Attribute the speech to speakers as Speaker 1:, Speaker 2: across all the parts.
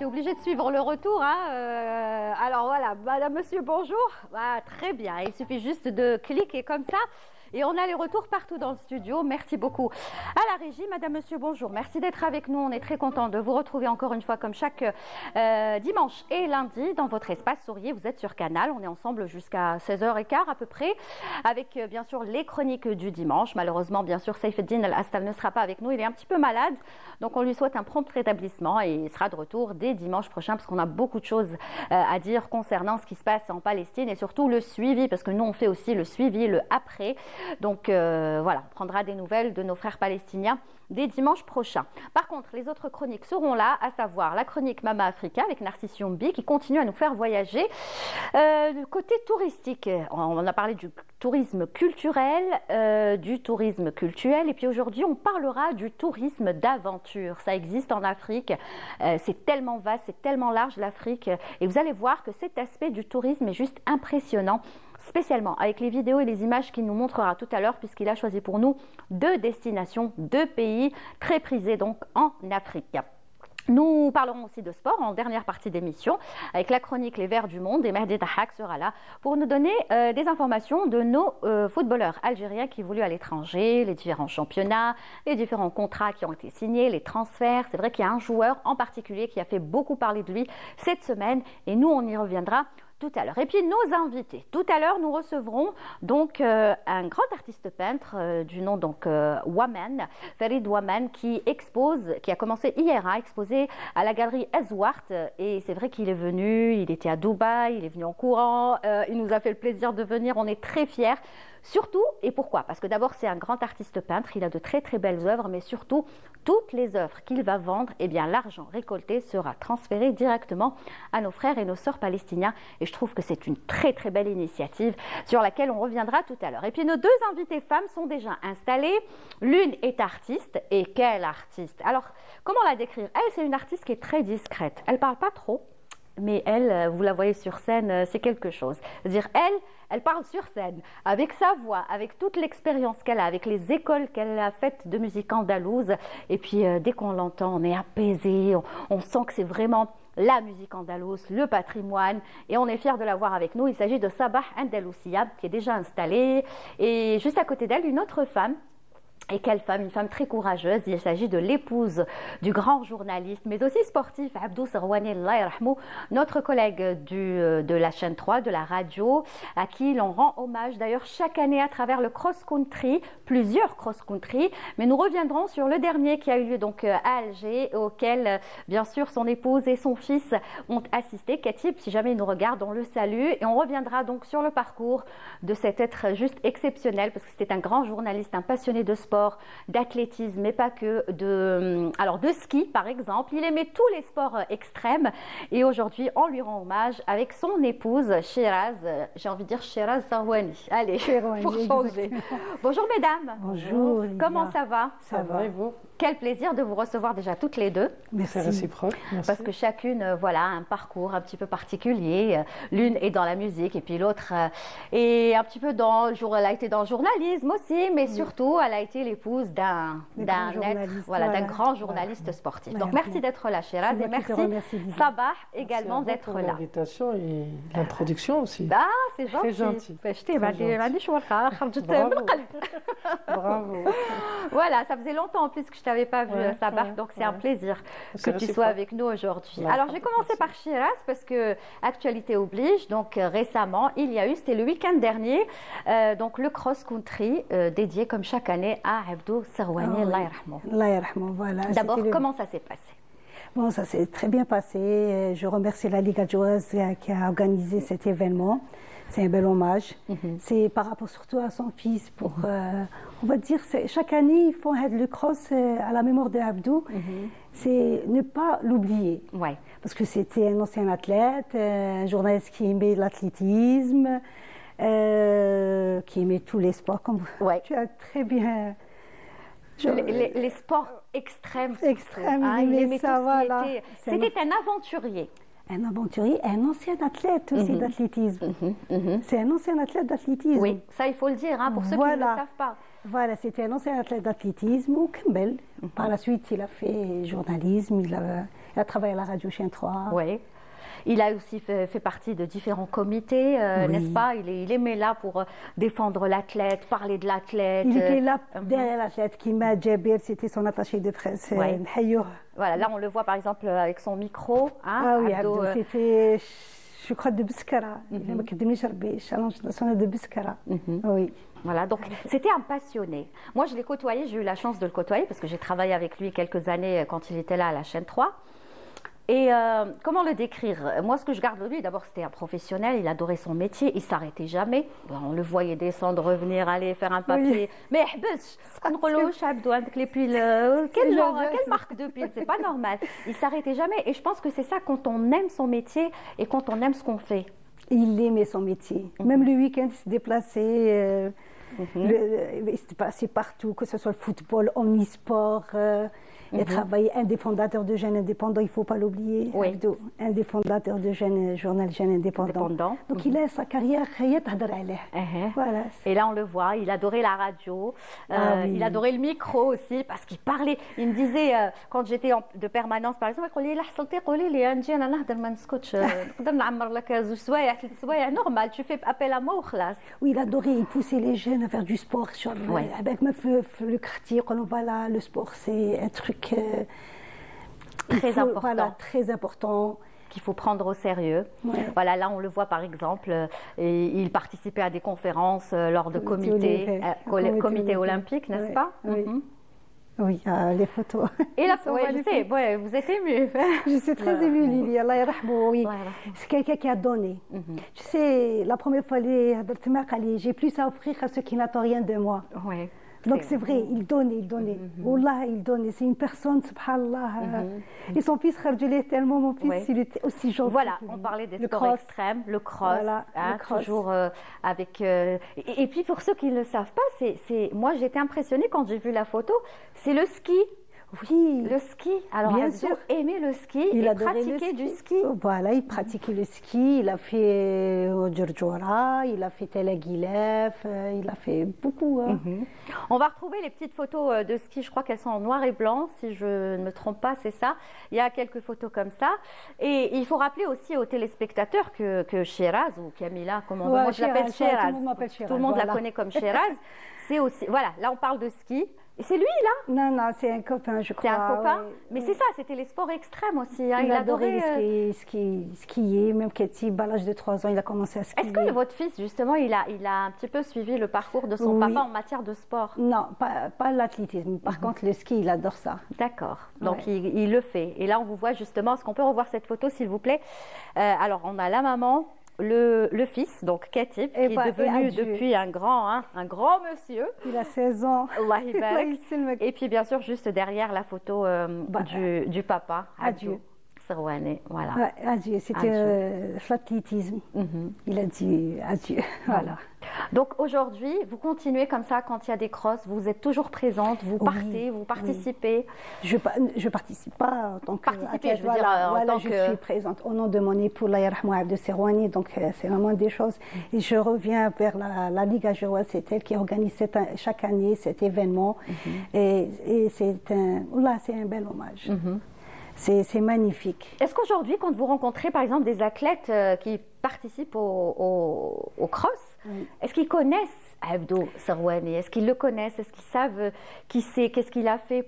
Speaker 1: j'étais obligée de suivre le retour. Hein. Alors voilà, madame, monsieur, bonjour. Ah, très bien, il suffit juste de cliquer comme ça. Et on a les retours partout dans le studio. Merci beaucoup. À la régie, madame, monsieur, bonjour. Merci d'être avec nous. On est très content de vous retrouver encore une fois comme chaque dimanche et lundi dans votre espace Souriez. Vous êtes sur Canal. On est ensemble jusqu'à 16h15 à peu près avec bien sûr les chroniques du dimanche. Malheureusement, bien sûr, Saïfeddine Al-Astal ne sera pas avec nous. Il est un petit peu malade. Donc on lui souhaite un prompt rétablissement et il sera de retour dès dimanche prochain parce qu'on a beaucoup de choses à dire concernant ce qui se passe en Palestine et surtout le suivi parce que nous on fait aussi le suivi, le après. Donc voilà, on prendra des nouvelles de nos frères palestiniens dès dimanche prochain. Par contre, les autres chroniques seront là, à savoir la chronique Mama Africa avec Narcisse Youmbi qui continue à nous faire voyager. Du côté touristique, on a parlé du tourisme culturel, du tourisme cultuel et puis aujourd'hui on parlera du tourisme d'aventure. Ça existe en Afrique, c'est tellement vaste, c'est tellement large l'Afrique et vous allez voir que cet aspect du tourisme est juste impressionnant. Spécialement avec les vidéos et les images qu'il nous montrera tout à l'heure puisqu'il a choisi pour nous 2 destinations, 2 pays très prisés donc en Afrique. Nous parlerons aussi de sport en dernière partie d'émission avec la chronique Les Verts du Monde et Mehdi Tahak sera là pour nous donner des informations de nos footballeurs algériens qui évoluent à l'étranger, les différents championnats, les différents contrats qui ont été signés, les transferts. C'est vrai qu'il y a un joueur en particulier qui a fait beaucoup parler de lui cette semaine et nous on y reviendra tout à l'heure. Et puis nos invités. Tout à l'heure, nous recevrons donc un grand artiste peintre du nom donc Waman, Farid Waman, qui a commencé hier à exposer à la galerie Ezwart. Et c'est vrai qu'il est venu, il était à Dubaï, il est venu en courant, il nous a fait le plaisir de venir, on est très fiers. Surtout, et pourquoi? Parce que d'abord, c'est un grand artiste peintre, il a de très très belles œuvres, mais surtout, toutes les œuvres qu'il va vendre, eh bien, l'argent récolté sera transféré directement à nos frères et nos sœurs palestiniens. Et je trouve que c'est une très très belle initiative sur laquelle on reviendra tout à l'heure. Et puis, nos 2 invités femmes sont déjà installées. L'une est artiste, et quelle artiste! Alors, comment la décrire? Elle, c'est une artiste qui est très discrète. Elle parle pas trop. Mais elle, vous la voyez sur scène, c'est quelque chose. C'est-à-dire, elle parle sur scène, avec sa voix, avec toute l'expérience qu'elle a, avec les écoles qu'elle a faites de musique andalouse. Et puis, dès qu'on l'entend, on est apaisé, on sent que c'est vraiment la musique andalouse, le patrimoine. Et on est fiers de l'avoir avec nous. Il s'agit de Sabah Andalousia, qui est déjà installée. Et juste à côté d'elle, une autre femme. Et quelle femme, une femme très courageuse. Il s'agit de l'épouse du grand journaliste, mais aussi sportif, Abdou Serwani, Allah yarhamou, notre collègue de la chaîne 3, de la radio, à qui l'on rend hommage d'ailleurs chaque année à travers le cross-country, plusieurs cross-country. Mais nous reviendrons sur le dernier qui a eu lieu donc à Alger, auquel bien sûr son épouse et son fils ont assisté. Katib, si jamais il nous regarde, on le salue. Et on reviendra donc sur le parcours de cet être juste exceptionnel, parce que c'était un grand journaliste, un passionné de sport, d'athlétisme, mais pas que, de ski par exemple. Il aimait tous les sports extrêmes et aujourd'hui on lui rend hommage avec son épouse Shiraz, j'ai envie de dire Shiraz Sarwani. Allez, pour changer. Bonjour mesdames.
Speaker 2: Bonjour.
Speaker 1: Comment ça va?
Speaker 2: Ça va et vous?
Speaker 1: Quel plaisir de vous recevoir déjà toutes les 2.
Speaker 2: Merci. C'est réciproque. Merci.
Speaker 1: Parce que chacune, voilà, a un parcours un petit peu particulier. L'une est dans la musique et puis l'autre est un petit peu elle a été dans le journalisme aussi, mais surtout, elle a été l'épouse d'un grand journaliste sportif. Donc, merci d'être là, Shiraz, et merci Sabah également d'être là.
Speaker 2: L'invitation et l'introduction aussi.
Speaker 1: Ah, c'est gentil.
Speaker 2: Très gentil.
Speaker 1: Bravo. Voilà, ça faisait longtemps en plus que je t'avais pas vu, Sabah, donc c'est un plaisir que tu sois avec nous aujourd'hui. Alors, j'ai commencé par Shiraz parce que actualité oblige. Donc, récemment, il y a eu, c'était le week-end dernier, donc le cross-country dédié comme chaque année à Abdou Serwani, Allah yarhamou.
Speaker 3: Allah yarhamou, voilà.
Speaker 1: D'abord, comment ça s'est passé?
Speaker 3: Bon, ça s'est très bien passé. Je remercie la Liga Jouaz qui a organisé cet événement. C'est un bel hommage. C'est par rapport surtout à son fils. Pour, on va dire, chaque année, ils font le cross à la mémoire de Abdou. C'est ne pas l'oublier.
Speaker 1: Ouais.
Speaker 3: Parce que c'était un ancien athlète, un journaliste qui aimait l'athlétisme, qui aimait tous les sports, comme tu as très bien...
Speaker 1: Les sports extrêmes.
Speaker 3: Il aimait ça, voilà.
Speaker 1: C'était un aventurier.
Speaker 3: Un aventurier, un ancien athlète aussi d'athlétisme. C'est un ancien athlète d'athlétisme.
Speaker 1: Oui, ça il faut le dire, hein, pour ceux qui ne le savent pas.
Speaker 3: Voilà, c'était un ancien athlète d'athlétisme au Campbell. Par la suite, il a fait journalisme, Il a travaillé à la radio Chaîne 3.
Speaker 1: Oui. Il a aussi fait partie de différents comités,
Speaker 3: Oui.
Speaker 1: n'est-ce pas? Il aimait là pour défendre l'athlète, parler de l'athlète.
Speaker 3: Il était là derrière l'athlète qui m'a Djabir, c'était son attaché de presse.
Speaker 1: Ouais.
Speaker 3: Hayo.
Speaker 1: Voilà, là on le voit par exemple avec son micro. Hein,
Speaker 3: Ah oui,
Speaker 1: Abdo,
Speaker 3: Abdou, c'était, je crois, de Biskara. Il m'a dit challenge national de Biskara. Oui.
Speaker 1: Voilà, donc c'était un passionné. Moi je l'ai côtoyé, j'ai eu la chance de le côtoyer parce que j'ai travaillé avec lui quelques années quand il était là à la chaîne 3. Et comment le décrire? Moi, ce que je garde de lui, d'abord, c'était un professionnel, il adorait son métier, il s'arrêtait jamais. On le voyait descendre, revenir, aller faire un papier.
Speaker 3: Oui.
Speaker 1: Mais quelle marque de pile? C'est pas normal. Il s'arrêtait jamais. Et je pense que c'est ça quand on aime son métier et quand on aime ce qu'on fait.
Speaker 3: Il aimait son métier. Même le week-end, il se déplaçait. Il se déplaçait partout, que ce soit le football, omnisport. Il a travaillé, un des fondateurs de Jeunes Indépendants, il ne faut pas l'oublier.
Speaker 1: Oui.
Speaker 3: Abdou, un des fondateurs de journal Jeunes Indépendants. Donc il a sa carrière, voilà.
Speaker 1: Et là on le voit, il adorait la radio,
Speaker 3: Oui.
Speaker 1: il adorait le micro aussi parce qu'il parlait. Il me disait, quand j'étais de permanence par exemple, il me normal, tu fais appel à moi ou خلاص.
Speaker 3: Oui, il adorait, il poussait les jeunes à faire du sport.
Speaker 1: Ouais.
Speaker 3: Avec le quartier, quand on va là, le sport, c'est un truc
Speaker 1: Très important.
Speaker 3: Voilà, très important.
Speaker 1: Qu'il faut prendre au sérieux.
Speaker 3: Ouais.
Speaker 1: Voilà, là on le voit par exemple, et il participait à des conférences lors de comités olympiques, n'est-ce pas?
Speaker 3: Oui. Oui, les photos.
Speaker 1: Et là, je sais, vous êtes émue.
Speaker 3: Je suis très émue, Lily. Allah yarhamou, oui.
Speaker 1: Allah yarhamou.
Speaker 3: C'est quelqu'un qui a donné. Tu sais, la première fois, j'ai plus à offrir à ceux qui n'attendent rien de moi.
Speaker 1: Ouais.
Speaker 3: Donc c'est vrai, il donnait, il donnait. Wallah, il donnait. C'est une personne, subhanallah. Et son fils, Kharjouli, tellement mon fils, il était aussi gentil.
Speaker 1: Voilà, on parlait des sports extrêmes, le cross,
Speaker 3: voilà, le cross.
Speaker 1: Toujours avec... Et puis pour ceux qui ne le savent pas, moi j'étais impressionnée quand j'ai vu la photo, c'est le ski.
Speaker 3: Oui,
Speaker 1: le ski. Alors,
Speaker 3: bien
Speaker 1: Abdou
Speaker 3: sûr,
Speaker 1: aimait le ski
Speaker 3: il
Speaker 1: et
Speaker 3: pratiquait
Speaker 1: du ski.
Speaker 3: Voilà, il pratiquait le ski. Il a fait Djurdjoura, il a fait Tel Aguilef, il a fait beaucoup.
Speaker 1: On va retrouver les petites photos de ski. Je crois qu'elles sont en noir et blanc, si je ne me trompe pas, c'est ça. Il y a quelques photos comme ça. Et il faut rappeler aussi aux téléspectateurs que Sheraz ou Camilla, comment moi je l'appelle Sheraz. Tout le monde la connaît comme Sheraz. C'est aussi, voilà, là on parle de ski. Et c'est lui là?
Speaker 3: Non, c'est un copain, je crois.
Speaker 1: C'est un copain,
Speaker 3: oui.
Speaker 1: Mais c'est ça, c'était les sports extrêmes aussi. Hein.
Speaker 3: Il adorait skier, même Ketib, à l'âge de 3 ans, il a commencé à skier.
Speaker 1: Est-ce que votre fils, justement, il a un petit peu suivi le parcours de son papa en matière de sport?
Speaker 3: Non, pas l'athlétisme. Par contre, le ski, il adore ça.
Speaker 1: D'accord, donc il le fait. Et là, on vous voit justement, est-ce qu'on peut revoir cette photo, s'il vous plaît? Alors, on a la maman, le fils, donc Katib, qui est devenu depuis un grand monsieur.
Speaker 3: Il a 16 ans.
Speaker 1: Allah barak. Et puis bien sûr, juste derrière la photo du papa, Adieu. Sarwane, voilà.
Speaker 3: Ouais, adieu, c'était l'athlétisme. Il a dit adieu, voilà.
Speaker 1: Donc aujourd'hui, vous continuez comme ça quand il y a des crosses, vous êtes toujours présente, vous partez, vous participez.
Speaker 3: Je participe pas en tant que
Speaker 1: athlète,
Speaker 3: je suis présente au nom de mon époux, Allah yarhamou Abdou Serwani, donc c'est vraiment des choses. Et je reviens vers la Ligue Ajoura, c'est elle qui organise chaque année cet événement. Et c'est un bel hommage. C'est magnifique.
Speaker 1: Est-ce qu'aujourd'hui, quand vous rencontrez par exemple des athlètes qui participent au cross, est-ce qu'ils connaissent Abdou Serwani? Est-ce qu'ils le connaissent? Est-ce qu'ils savent qui c'est? Qu'est-ce qu'il a fait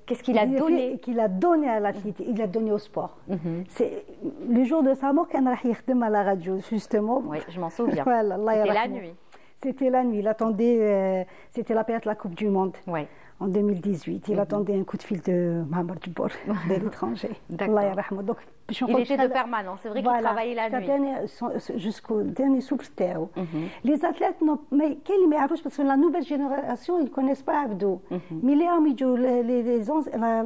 Speaker 1: qu'est-ce qu'il a donné?
Speaker 3: Qu'il a donné à l'athlétisme, il a donné au sport. C'est le jour de sa mort qu'on a à la radio, justement.
Speaker 1: Oui, je m'en souviens.
Speaker 3: Voilà,
Speaker 1: c'était la nuit.
Speaker 3: C'était la nuit. Il attendait, c'était la période de la Coupe du Monde.
Speaker 1: Oui.
Speaker 3: En 2018, il attendait un coup de fil de Mohamed Djibour, de l'étranger.
Speaker 1: Allah yarhamou. Donc, il était de permanence, c'est vrai qu'il travaillait la nuit.
Speaker 3: Jusqu'au dernier souffle. Les athlètes, mais quel parce que la nouvelle génération, ils ne connaissent pas Abdou. Mais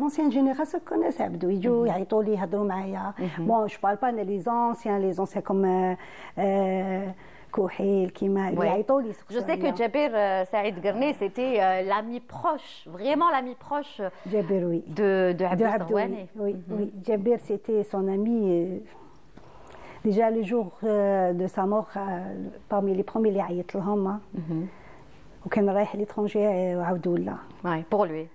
Speaker 3: l'ancienne génération connaissent Abdou. Bon, je ne parle pas des anciens comme...
Speaker 1: Je sais que Djabir Saïd Guerné, c'était l'ami proche, vraiment l'ami proche de Abdou Serwani.
Speaker 3: Oui, Djabir, c'était son ami. Déjà, le jour de sa mort, parmi les premiers, il a été وكان رايح à l'étranger Abdullah.
Speaker 1: Oui, pour lui.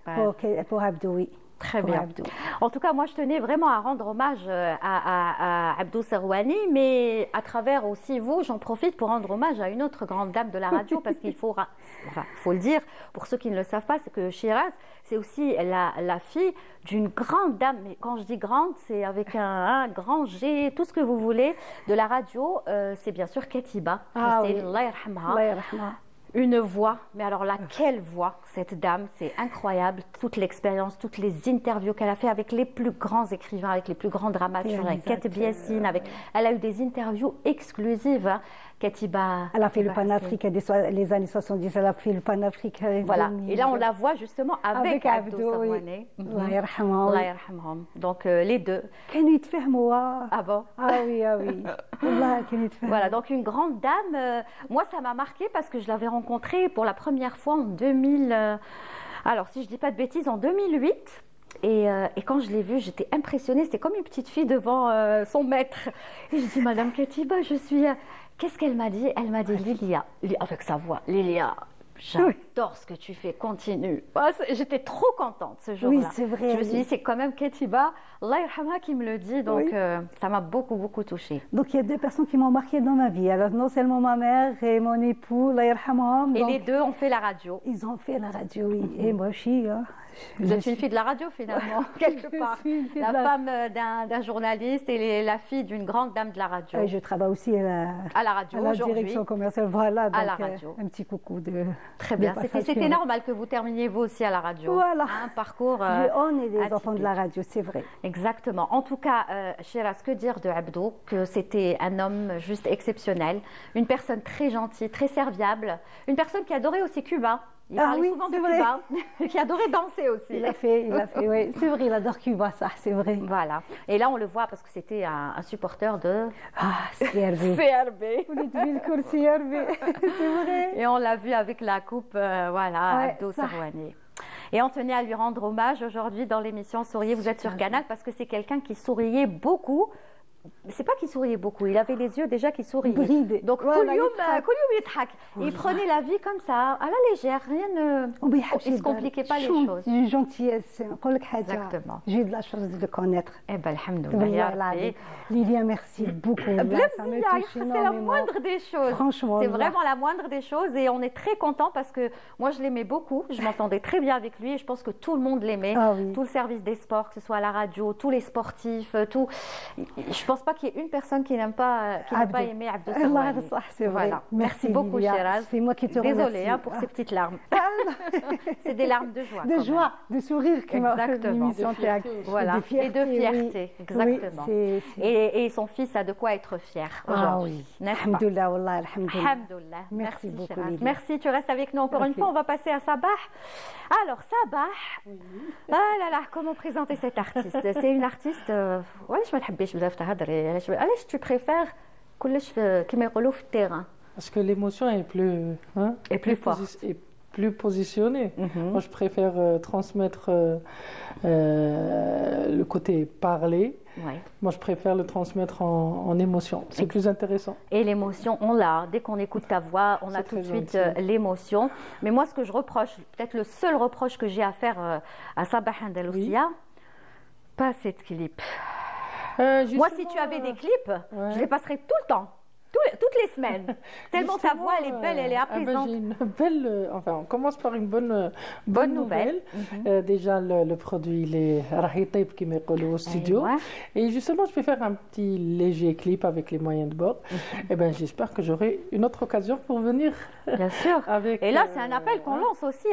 Speaker 3: Pour Abdou, oui.
Speaker 1: Très
Speaker 3: pour
Speaker 1: bien.
Speaker 3: Abdou.
Speaker 1: En tout cas, moi, je tenais vraiment à rendre hommage à Abdou Serwani, mais à travers aussi vous, j'en profite pour rendre hommage à une autre grande dame de la radio, parce qu'il faut, faut le dire, pour ceux qui ne le savent pas, c'est que Shiraz, c'est aussi la fille d'une grande dame, mais quand je dis grande, c'est avec un grand G, tout ce que vous voulez, de la radio, c'est bien sûr Katiba.
Speaker 3: Ah
Speaker 1: c'est
Speaker 3: oui.
Speaker 1: Allah yarhamha.
Speaker 3: Allah yarhamha.
Speaker 1: Une voix, mais alors là, quelle voix, cette dame, c'est incroyable, toute l'expérience, toutes les interviews qu'elle a fait avec les plus grands écrivains, avec les plus grands dramaturges, avec Kateb Yassine, elle a eu des interviews exclusives, hein. Katiba.
Speaker 3: Elle a fait le panafricain les années 70, elle a fait le panafricain.
Speaker 1: Voilà, et là on la voit justement avec Abdou Serwani.
Speaker 3: Allah yarhamha.
Speaker 1: Allah yarhamhum. Donc les deux.
Speaker 3: كانوا يتفاهموا.
Speaker 1: Ah bon?
Speaker 3: Ah oui, ah oui. والله كانوا يتفاهموا.
Speaker 1: Voilà, donc une grande dame. Moi, ça m'a marqué parce que je l'avais rencontrée pour la première fois en 2000. Alors, si je dis pas de bêtises, en 2008. Et quand je l'ai vue, j'étais impressionnée. C'était comme une petite fille devant son maître. Et je dis, Madame Katiba, je suis. Qu'est-ce qu'elle m'a dit? Elle m'a dit, Lilia, avec sa voix, Lilia, j'adore ce que tu fais, continue. J'étais trop contente ce jour-là.
Speaker 3: Oui, c'est vrai.
Speaker 1: Je me suis dit, c'est quand même Katiba, Allah yarhamha, qui me le dit, donc ça m'a beaucoup, beaucoup touchée.
Speaker 3: Donc il y a deux personnes qui m'ont marquée dans ma vie. Alors non seulement ma mère et mon époux, Allah yarhamha.
Speaker 1: Et les deux ont fait la radio.
Speaker 3: Ils ont fait la radio, oui. Et moi aussi, hein.
Speaker 1: Vous êtes une fille de la radio finalement, quelque part. La femme d'un journaliste et la fille d'une grande dame de la radio.
Speaker 3: Et je travaille aussi
Speaker 1: à la radio
Speaker 3: à la
Speaker 1: aujourd'hui.
Speaker 3: direction commerciale, voilà. Donc,
Speaker 1: à la radio.
Speaker 3: Un petit coucou de.
Speaker 1: Très bien. C'était normal que vous terminiez vous aussi à la radio.
Speaker 3: Voilà.
Speaker 1: Un parcours.
Speaker 3: On est des
Speaker 1: atypique.
Speaker 3: enfants de la radio, c'est vrai.
Speaker 1: Exactement. En tout cas, Shiraz, que dire de Abdou? Que c'était un homme juste exceptionnel, une personne très gentille, très serviable, une personne qui adorait aussi Cuba. Il parlait souvent de Cuba, qui adorait danser aussi.
Speaker 3: Il a fait, oui. C'est vrai, il adore Cuba, ça, c'est vrai.
Speaker 1: Voilà. Et là, on le voit parce que c'était un supporter de...
Speaker 3: Ah, CRB.
Speaker 1: CRB.
Speaker 3: C'est vrai.
Speaker 1: Et on l'a vu avec la coupe, Abdou Serwani. Et on tenait à lui rendre hommage aujourd'hui dans l'émission Souriez, vous êtes sur Canal, parce que c'est quelqu'un qui souriait beaucoup. C'est pas qu'il souriait beaucoup, il avait les yeux déjà qui souriaient.
Speaker 3: Bride.
Speaker 1: Donc, il prenait la vie comme ça, à la légère, rien ne. Il ne se compliquait pas les choses.
Speaker 3: Une gentillesse.
Speaker 1: Exactement.
Speaker 3: J'ai eu de la chance de le connaître.
Speaker 1: Eh bien, alhamdoulilah.
Speaker 3: Lilia, merci beaucoup.
Speaker 1: C'est la moindre des choses.
Speaker 3: Franchement.
Speaker 1: C'est vraiment la moindre des choses et on est très content parce que moi, je l'aimais beaucoup. Je m'entendais très bien avec lui et je pense que tout le monde l'aimait.
Speaker 3: Ah, oui.
Speaker 1: Tout le service des sports, que ce soit à la radio, tous les sportifs, tout. Je pense pas qu'il y ait une personne qui n'aime pas aimé Abdou Serwani.
Speaker 3: C'est vrai.
Speaker 1: Voilà. Merci beaucoup, Shiraz.
Speaker 3: C'est moi qui te remercie.
Speaker 1: Désolée pour ces petites larmes. C'est des larmes de joie.
Speaker 3: De joie, de sourire qui m'a fait
Speaker 1: l'émission. Voilà. Et de fierté. Exactement.
Speaker 3: Oui,
Speaker 1: et son fils a de quoi être fier aujourd'hui.
Speaker 3: Ah oui. Alhamdoulilah, wallah,
Speaker 1: alhamdoulilah.
Speaker 3: Merci beaucoup.
Speaker 1: Merci, tu restes avec nous encore une fois. On va passer à Sabah. Alors, Sabah, ah là là, comment présenter cette artiste? C'est une artiste, je علاش tu préfères كلش كما يقولوا في التيران؟
Speaker 2: Parce que l'émotion est plus
Speaker 1: forte.
Speaker 2: Et plus positionnée. Moi, je préfère transmettre le côté parler.
Speaker 1: Ouais.
Speaker 2: Moi, je préfère le transmettre en émotion. C'est plus intéressant.
Speaker 1: Et l'émotion, on l'a. Dès qu'on écoute ta voix, on a tout de suite l'émotion. Mais moi, ce que je reproche, peut-être le seul reproche que j'ai à faire à Sabah Andalousia, pas cette clip. Moi, si tu avais des clips, je les passerais tout le temps. Toutes les semaines. Tellement ta voix, elle est belle, elle est apaisante.
Speaker 2: J'ai une belle... on commence par une bonne nouvelle. Déjà, le produit, il est rahitib, qui m'est collé au studio. Et justement, je vais faire un petit léger clip avec les moyens de bord. Et ben, j'espère que j'aurai une autre occasion pour venir.
Speaker 1: Bien sûr.
Speaker 2: Avec,
Speaker 1: et là, c'est un appel qu'on lance aussi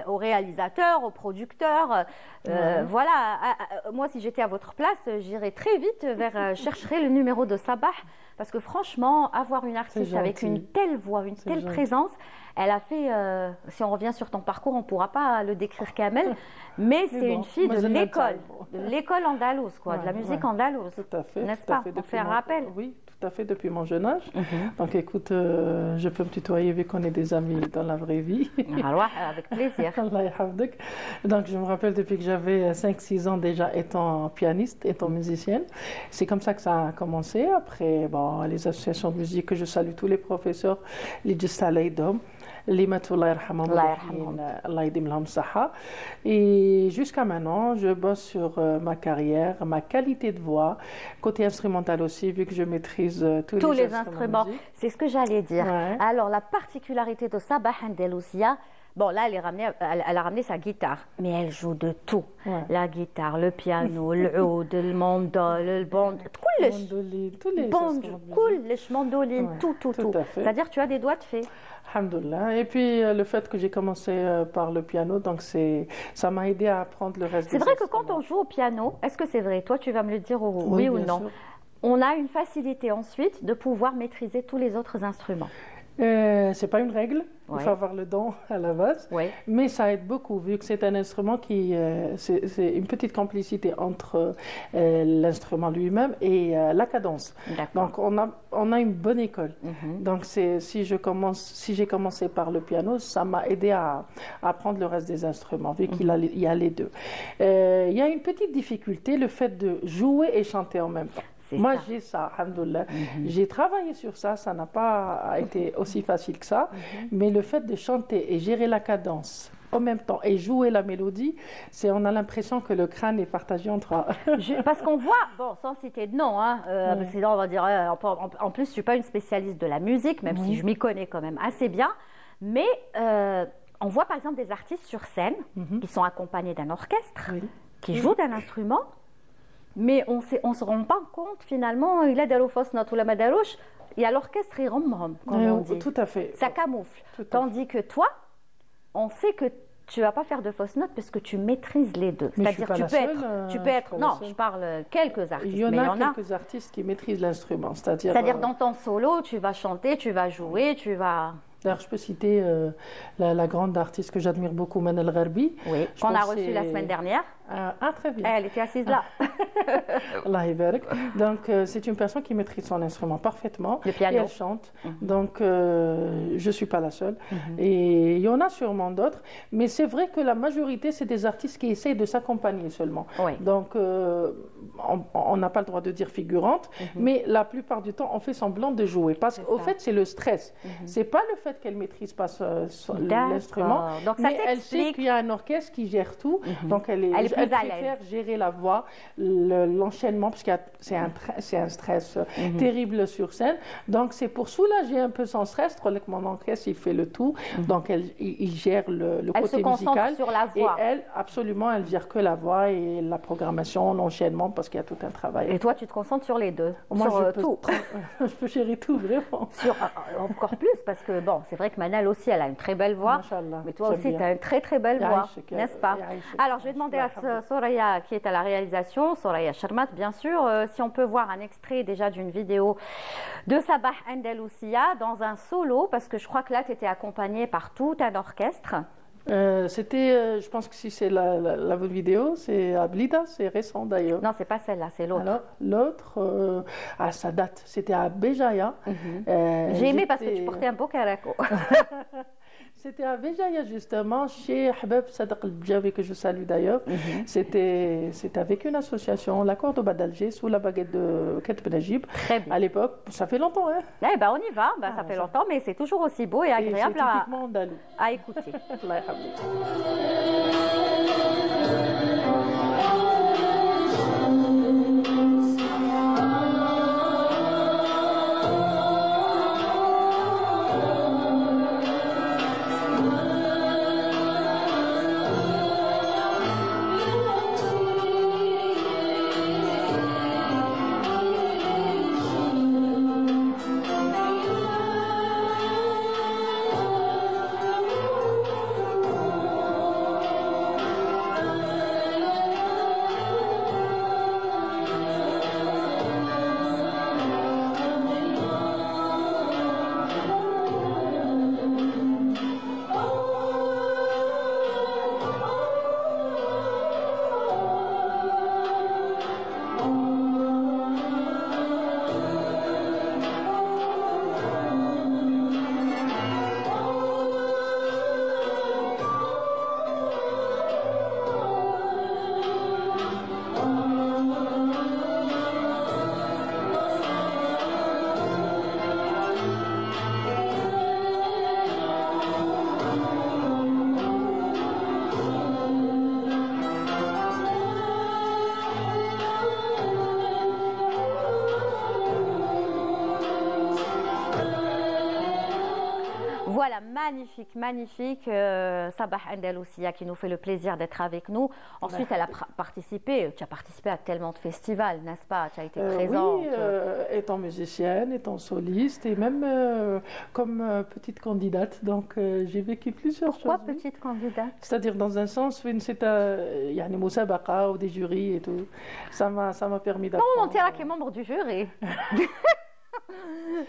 Speaker 1: aux réalisateurs, aux producteurs. Moi, si j'étais à votre place, j'irais très vite chercherais le numéro de Sabah. Parce que franchement, avoir une artiste avec une telle voix, une telle présence, elle a fait, si on revient sur ton parcours, on ne pourra pas le décrire Kamel, mais c'est une fille de l'école andalouse, de la musique andalouse.
Speaker 2: Tout à fait.
Speaker 1: N'est-ce pas? On fait un rappel.
Speaker 2: Oui, tout à fait, depuis mon jeune âge. Donc écoute, je peux me tutoyer vu qu'on est des amis dans la vraie vie.
Speaker 1: Avec plaisir.
Speaker 2: Donc je me rappelle depuis que j'avais 5-6 ans déjà étant pianiste, étant musicienne. C'est comme ça que ça a commencé. Après, les associations de musique, que je salue tous les professeurs, les Saleh d'hommes. اللي ماتوا الله يرحمهم. الله يديم لهم الصحة. Et jusqu'à maintenant, je bosse sur ma carrière, ma qualité de voix, côté instrumental aussi, vu que je maîtrise tous les instruments.
Speaker 1: C'est ce que j'allais dire. Ouais. Alors, la particularité de Sabah Andalousia, bon, là, elle a ramené sa guitare, mais elle joue de tout. Ouais. La guitare, le piano, le oud, le mandol, le band,
Speaker 2: tous les
Speaker 1: mandoline, tout. C'est-à-dire, tu as des doigts de fée.
Speaker 2: Alhamdoulilah. Et puis, le fait que j'ai commencé par le piano, donc ça m'a aidé à apprendre le reste.
Speaker 1: C'est vrai que quand on joue au piano, est-ce que c'est vrai? Toi, tu vas me le dire oui ou non. Sûr. On a une facilité ensuite de pouvoir maîtriser tous les autres instruments.
Speaker 2: C'est pas une règle, il faut avoir le don à la base, mais ça aide beaucoup vu que c'est un instrument qui c'est une petite complicité entre l'instrument lui-même et la cadence. Donc on a une bonne école. Donc si j'ai commencé par le piano, ça m'a aidé à apprendre le reste des instruments vu qu'il y a les deux. Il y a une petite difficulté, le fait de jouer et chanter en même temps. Moi, j'ai ça, alhamdoulilah. J'ai travaillé sur ça, ça n'a pas été aussi facile que ça. Mais le fait de chanter et gérer la cadence en même temps et jouer la mélodie, on a l'impression que le crâne est partagé en trois.
Speaker 1: Parce qu'on voit, bon, sans citer de nom, parce que là, on va dire, en plus, je ne suis pas une spécialiste de la musique, même si je m'y connais quand même assez bien. Mais on voit par exemple des artistes sur scène qui sont accompagnés d'un orchestre, qui jouent d'un instrument. Mais on ne se rend pas compte finalement, il a des fosnotes ou la madarouche, il y a l'orchestre et comme on dit.
Speaker 2: Tout à fait.
Speaker 1: Ça camoufle. Tandis que toi, on sait que tu ne vas pas faire de fausses notes parce que tu maîtrises les deux. C'est-à-dire que tu peux être. Non, je parle quelques artistes.
Speaker 2: Il y en a quelques artistes qui maîtrisent l'instrument.
Speaker 1: C'est-à-dire dans ton solo, tu vas chanter, tu vas jouer, tu vas.
Speaker 2: D'ailleurs, je peux citer la grande artiste que j'admire beaucoup, Manal Gharbi.
Speaker 1: Oui, qu'on a reçue la semaine dernière.
Speaker 2: Très bien.
Speaker 1: Elle était assise là.
Speaker 2: Allah yabarak. Donc, c'est une personne qui maîtrise son instrument parfaitement.
Speaker 1: Le piano.
Speaker 2: Et elle chante. Donc, je ne suis pas la seule. Et il y en a sûrement d'autres. Mais c'est vrai que la majorité, c'est des artistes qui essayent de s'accompagner seulement. Donc, on n'a pas le droit de dire figurante. Mais la plupart du temps, on fait semblant de jouer. Parce qu'au fait, c'est le stress. C'est pas le fait qu'elle ne maîtrise pas l'instrument. Mais elle sait qu'il y a un orchestre qui gère tout. Donc, elle préfère gérer la voix, l'enchaînement, parce que c'est un stress terrible sur scène. Donc, c'est pour soulager un peu son stress. Mon orchestre, il fait le tout. Donc, il gère le côté musical. Elle se concentre
Speaker 1: sur la voix.
Speaker 2: Et elle, absolument, elle gère que la voix et la programmation, l'enchaînement, parce qu'il y a tout un travail.
Speaker 1: Et toi, tu te concentres sur les deux?
Speaker 2: Moi,
Speaker 1: sur
Speaker 2: tout. Je peux gérer tout, vraiment.
Speaker 1: Encore plus, parce que, bon, c'est vrai que Manal aussi, elle a une très belle voix.
Speaker 2: Machallah,
Speaker 1: mais toi aussi, tu as une très, très belle voix, n'est-ce pas? Alors, je vais demander à Soraya, qui est à la réalisation, Soraya Sharmat, bien sûr, si on peut voir un extrait déjà d'une vidéo de Sabah Andalousia dans un solo, parce que je crois que là, tu étais accompagnée par tout un orchestre.
Speaker 2: Je pense que si c'est la bonne vidéo, c'est à Blida, c'est récent d'ailleurs.
Speaker 1: Non, c'est pas celle-là, c'est l'autre.
Speaker 2: Alors, l'autre, ça date, c'était à Béjaïa.
Speaker 1: J'ai aimé parce que tu portais un beau caraco.
Speaker 2: C'était à Béjaïa justement, chez Habab Sadaq al-Bjawi, que je salue d'ailleurs. C'était avec une association, la Cordoba d'Alger, sous la baguette de Ketb Najib.
Speaker 1: Très bien.
Speaker 2: À l'époque, ça fait longtemps, hein?
Speaker 1: Eh ben, on y va, ça fait longtemps, mais c'est toujours aussi beau et agréable à écouter. magnifique, magnifique. Sabah Andalousia qui nous fait le plaisir d'être avec nous. Ensuite, elle a participé, tu as participé à tellement de festivals, n'est-ce pas? Tu as été présente.
Speaker 2: Oui, étant musicienne, étant soliste et même comme petite candidate. Donc, j'ai vécu plusieurs choses.
Speaker 1: Pourquoi petite candidate?
Speaker 2: C'est-à-dire dans un sens, il y a des musabaqa ou des jurys et tout. Ça m'a permis d'apprendre.
Speaker 1: Non, on dirait qu'il est membre du jury.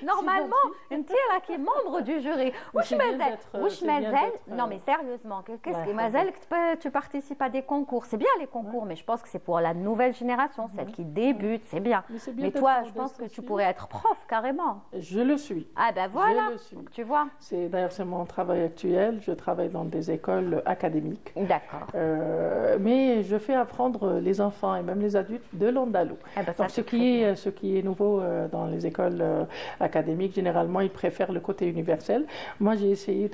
Speaker 1: Normalement, une tire qui est membre du jury. Non, mais sérieusement, qu'est-ce que Mazel, tu participes à des concours? C'est bien les concours, mais je pense que c'est pour la nouvelle génération, celle qui débute, c'est bien. Mais toi, je pense que tu pourrais être prof carrément.
Speaker 2: Je le suis.
Speaker 1: Ah ben voilà, tu vois.
Speaker 2: D'ailleurs, c'est mon travail actuel. Je travaille dans des écoles académiques.
Speaker 1: D'accord.
Speaker 2: Mais je fais apprendre les enfants et même les adultes de l'andalou. Donc, ce qui est nouveau dans les écoles académiques, généralement, ils préfèrent le côté universel. Moi, j'ai essayé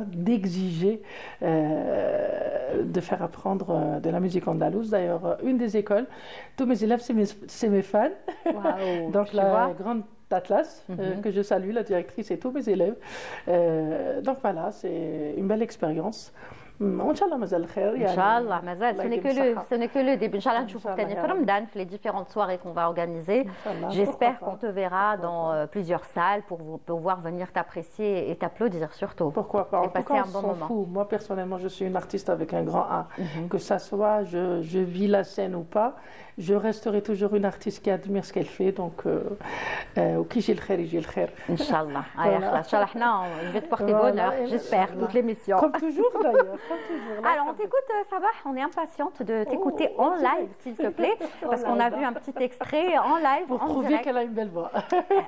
Speaker 2: d'exiger de faire apprendre de la musique andalouse. D'ailleurs, une des écoles, tous mes élèves, c'est mes fans.
Speaker 1: Wow,
Speaker 2: donc, la grande Atlas, que je salue, la directrice et tous mes élèves. Donc, voilà, c'est une belle expérience. Inch'Allah, mazal khair.
Speaker 1: Inch'Allah, mazal. Ce n'est que le début. Inch'Allah, nous allons les différentes soirées qu'on va organiser. J'espère qu'on te verra dans plusieurs salles pour pouvoir venir t'apprécier et t'applaudir surtout.
Speaker 2: Pourquoi pas?
Speaker 1: Et passer un bon moment.
Speaker 2: Moi, personnellement, je suis une artiste avec un grand A. Que ça soit, je vis la scène ou pas, je resterai toujours une artiste qui admire ce qu'elle fait. Donc, qui j'ai le khair, j'ai le khair.
Speaker 1: Inch'Allah. Inch'Allah, je vais te porter bonheur, j'espère, toute l'émission.
Speaker 2: Comme toujours, d'ailleurs.
Speaker 1: Alors, on t'écoute, Sabah, on est impatiente de t'écouter en live, s'il te plaît, parce qu'on a vu un petit extrait en live.
Speaker 2: Pour prouver qu'elle a une belle voix.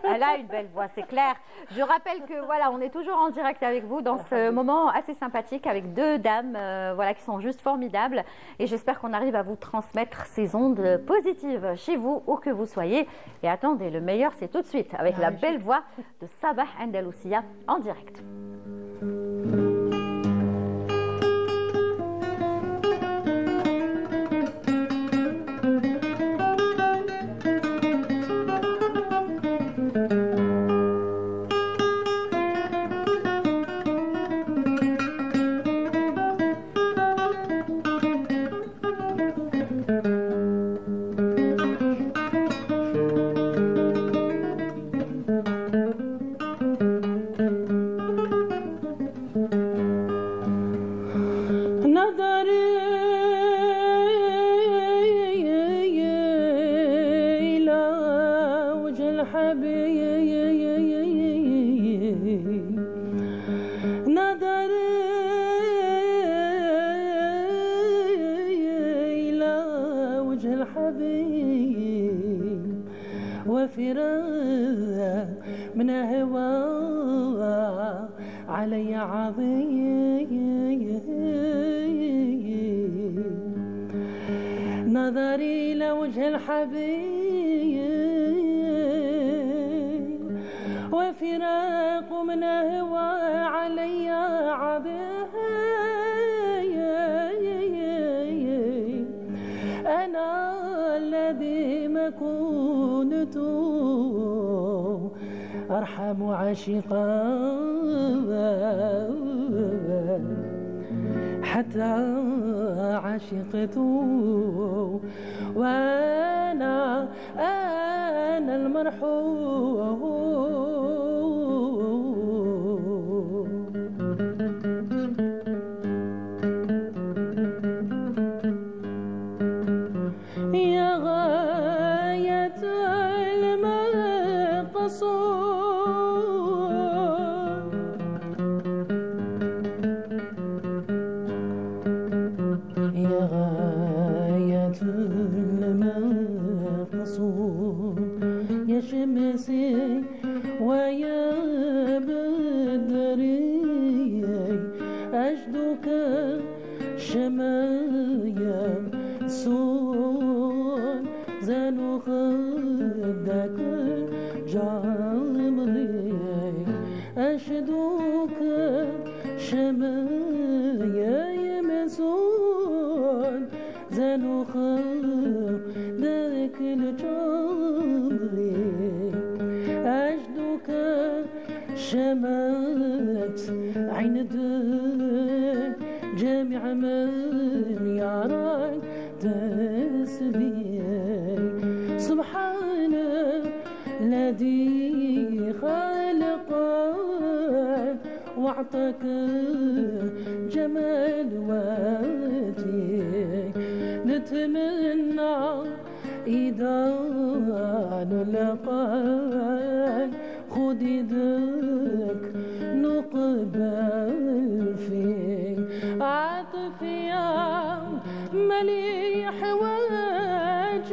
Speaker 1: Elle a une belle voix, c'est clair. Je rappelle que voilà, on est toujours en direct avec vous dans ce moment assez sympathique avec deux dames voilà, qui sont juste formidables. Et j'espère qu'on arrive à vous transmettre ces ondes positives chez vous, où que vous soyez. Et attendez, le meilleur, c'est tout de suite avec la belle voix de Sabah Andalousia en direct.
Speaker 2: من هوا علي عظيم نظري لوجه الحبيب وفراق من هوا علي عظيم أنا الذي ما كنت أرحم عاشقا حتى عشقت وأنا المرحوم يا غاية المقصود يا غاية المقصود يا شمسي ويا بدري أجدك شمايا سون زانو خدك جامري أشدك شمايا يمسون زانو خدك الجامري أجدك شمت عند جامع من يراك تسبيح سبحان الذي خلقك واعطاك جمال وجهك نتمنى إذا نلقاك خذ يدك نقبل فيك عاطف يا مليح وجهك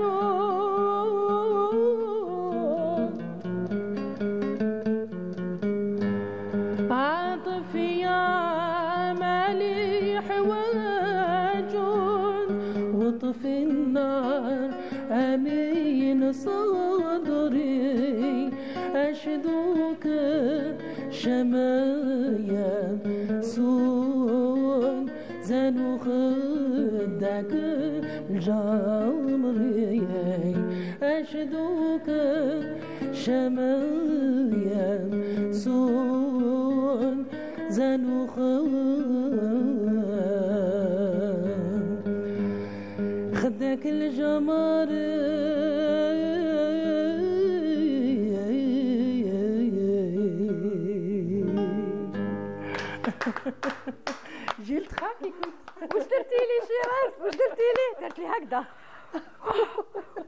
Speaker 2: عاطف يا مليح وجهك وطف النار أمين صدري أشدوك شمايا سون زانو خدك الجمري أشدوك شمايا سون زانو خدك الجمر جي التخاك يكون
Speaker 1: واش درتي لي شيراز واش درتي لي درت لي هكذا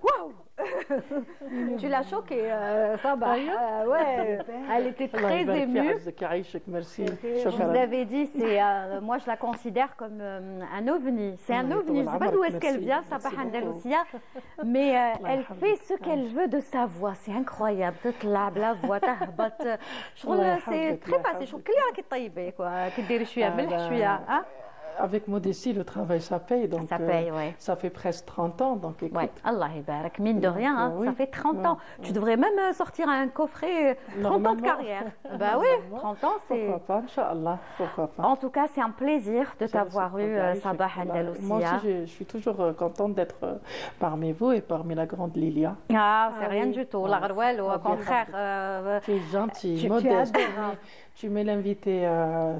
Speaker 1: واو tu l'as choqué Sabah ouais elle était très émue je vous avais dit c'est moi je la considère comme un ovni c'est un ovni je sais pas d'où est-ce qu'elle vient Sabah Andalousia mais elle fait ce qu'elle veut de sa voix c'est incroyable تطلع بلا voix تهبط شغل c'est très facile شغل كل راكي طيبه quoi كديري شويه ملح شويه
Speaker 2: Avec modestie, le travail, ça paye. Donc,
Speaker 1: ça paye, ouais.
Speaker 2: Ça fait presque 30 ans. Donc, écoute.
Speaker 1: Ouais. Allah barak, mine de rien, hein, oui. Ça fait 30 ans. Tu devrais même sortir un coffret 30 ans de carrière. Bah oui, 30 ans, c'est...
Speaker 2: Pourquoi pas, Inch'Allah, pourquoi pas.
Speaker 1: En tout cas, c'est un plaisir de t'avoir eu, Sabah Andalousia.
Speaker 2: Moi aussi, je suis toujours contente d'être parmi vous et parmi la grande Lilia.
Speaker 1: Ah, c'est rien du tout. La Garwell, au contraire.
Speaker 2: Tu es gentille, modeste. Tu mets l'invité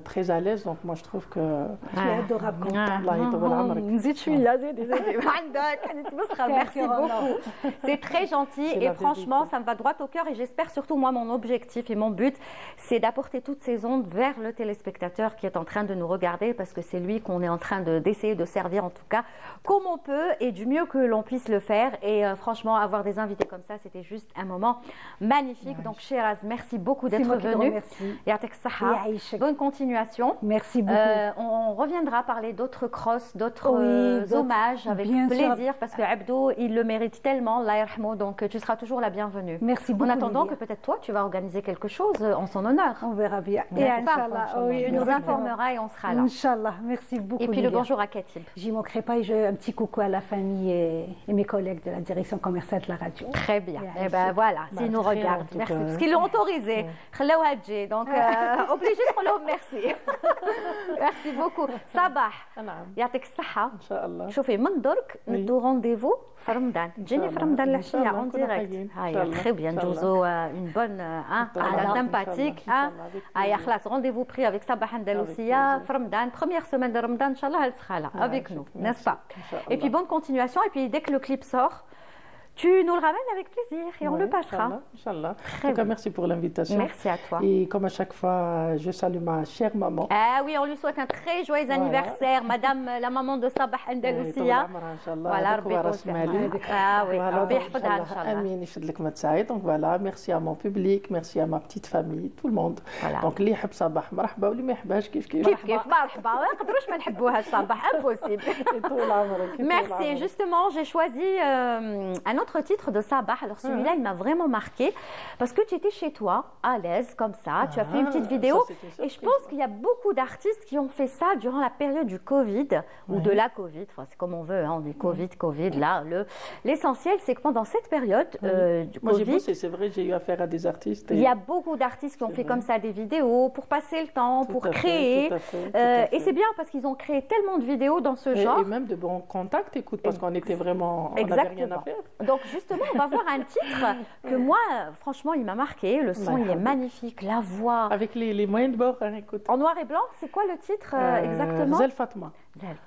Speaker 2: très à l'aise, donc moi je trouve que
Speaker 3: tu es adorable.
Speaker 1: Merci beaucoup. C'est très gentil et franchement, ça me va droit au cœur et j'espère surtout, moi, mon objectif et mon but, c'est d'apporter toutes ces ondes vers le téléspectateur qui est en train de nous regarder parce que c'est lui qu'on est en train d'essayer de servir en tout cas comme on peut et du mieux que l'on puisse le faire et franchement, avoir des invités comme ça, c'était juste un moment magnifique. Donc, Shiraz, merci beaucoup d'être venu. Bonne continuation.
Speaker 3: Merci beaucoup.
Speaker 1: On reviendra parler d'autres crosses, d'autres hommages avec plaisir parce que Abdou, il le mérite tellement, Allah yarhamou, donc tu seras toujours la bienvenue.
Speaker 3: Merci beaucoup.
Speaker 1: En attendant que peut-être toi, tu vas organiser quelque chose en son honneur.
Speaker 3: On verra bien.
Speaker 1: Et Inch'Allah, tu nous informeras et on sera là.
Speaker 3: Inch'Allah, merci beaucoup.
Speaker 1: Et puis le bonjour à Katib.
Speaker 3: J'y manquerai pas et un petit coucou à la famille et mes collègues de la direction commerciale de la radio.
Speaker 1: Très bien. Et ben voilà, s'ils nous regardent, merci. Parce qu'ils l'ont autorisé. Donc, obligé de leur merci. Merci beaucoup. Sabah, يعطيك الصحة.
Speaker 2: إن شاء الله.
Speaker 1: شوفي من درك ندو رونديفو في رمضان. تجيني في رمضان العشية اون ديريكت. هاي très bien. ندوزو une bonne على sympathique. هاي خلاص rendez-vous pris avec Sabah Andalousia في رمضان. Première semaine de Ramadan, Inch'Allah, elle sera là avec nous, n'est-ce pas? Et puis bonne continuation. Et puis dès que le clip sort, tu nous le ramènes avec plaisir et on le passera.
Speaker 2: Inch'Allah. En tout cas, merci pour l'invitation.
Speaker 1: Merci à toi.
Speaker 2: Et comme à chaque fois, je salue ma chère maman.
Speaker 1: Ah oui, on lui souhaite un très joyeux anniversaire, Madame la maman de Sabah Andalousia.
Speaker 2: Voilà,
Speaker 1: ah oui, Rabbi yahfadha Inch'Allah.
Speaker 2: Amin, يشهد ما تسعد. Donc voilà, merci à mon public, merci à ma petite famille, tout le monde. Donc اللي يحب صباح مرحبا واللي ما يحبهاش كيف
Speaker 1: مرحبا. ما نقدروش ما نحبوهاش صباح, impossible. Merci, justement, j'ai choisi un autre titre de Sabah. Alors celui-là, il m'a vraiment marqué parce que tu étais chez toi, à l'aise, comme ça. Tu as fait une petite vidéo. Et je pense qu'il y a beaucoup d'artistes qui ont fait ça durant la période du Covid ou de la Covid. Enfin, c'est comme on veut, hein, on dit Covid, là. L'essentiel, c'est que pendant cette période du
Speaker 2: Moi,
Speaker 1: Covid...
Speaker 2: j'ai bossé, c'est vrai, j'ai eu affaire à des artistes.
Speaker 1: Il y a beaucoup d'artistes qui ont fait comme ça des vidéos pour passer le temps, pour créer. Et c'est bien parce qu'ils ont créé tellement de vidéos dans ce genre.
Speaker 2: Et même de bons contacts, écoute, parce qu'on était vraiment... On n'avait rien à faire.
Speaker 1: donc justement, on va voir un titre que moi, franchement, il m'a marqué. Le son, il est magnifique, la voix.
Speaker 2: Avec les moyens de bord, écoute.
Speaker 1: En noir et blanc, c'est quoi le titre exactement?
Speaker 2: Zel Fatma.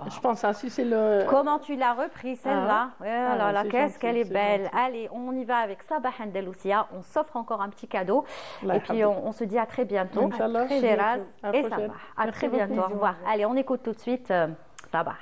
Speaker 2: Je pense ainsi, c'est le...
Speaker 1: Comment tu l'as repris, celle-là? Oh là là, qu'est-ce qu'elle est belle. Gentil. Allez, on y va avec Sabah Andalousia. On s'offre encore un petit cadeau. Et puis, on se dit à très bientôt. Shiraz et Sabah. À très bientôt. Au revoir. Allez, on écoute tout de suite Sabah.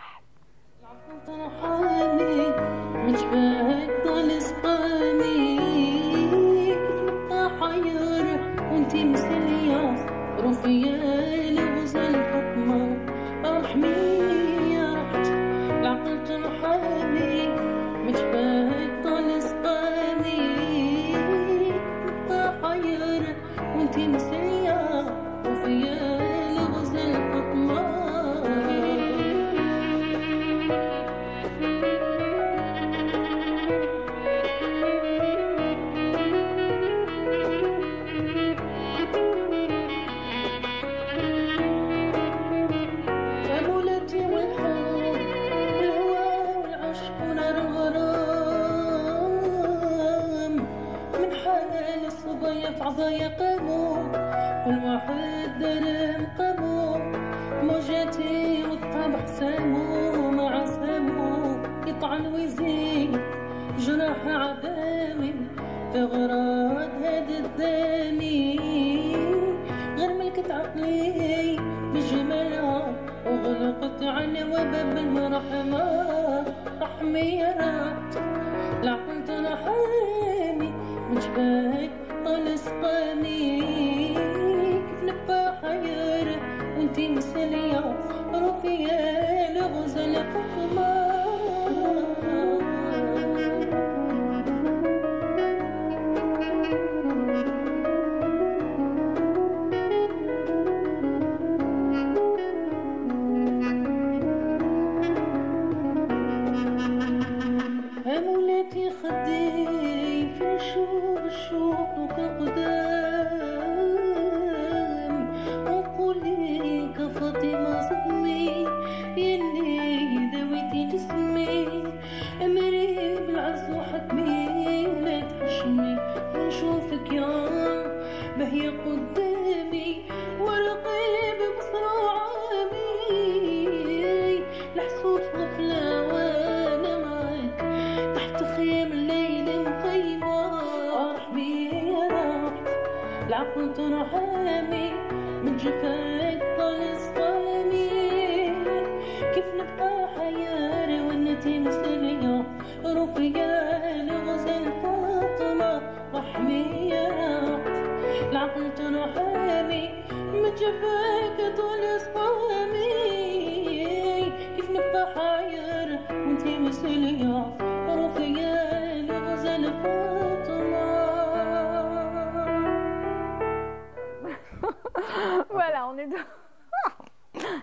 Speaker 1: Voilà, on est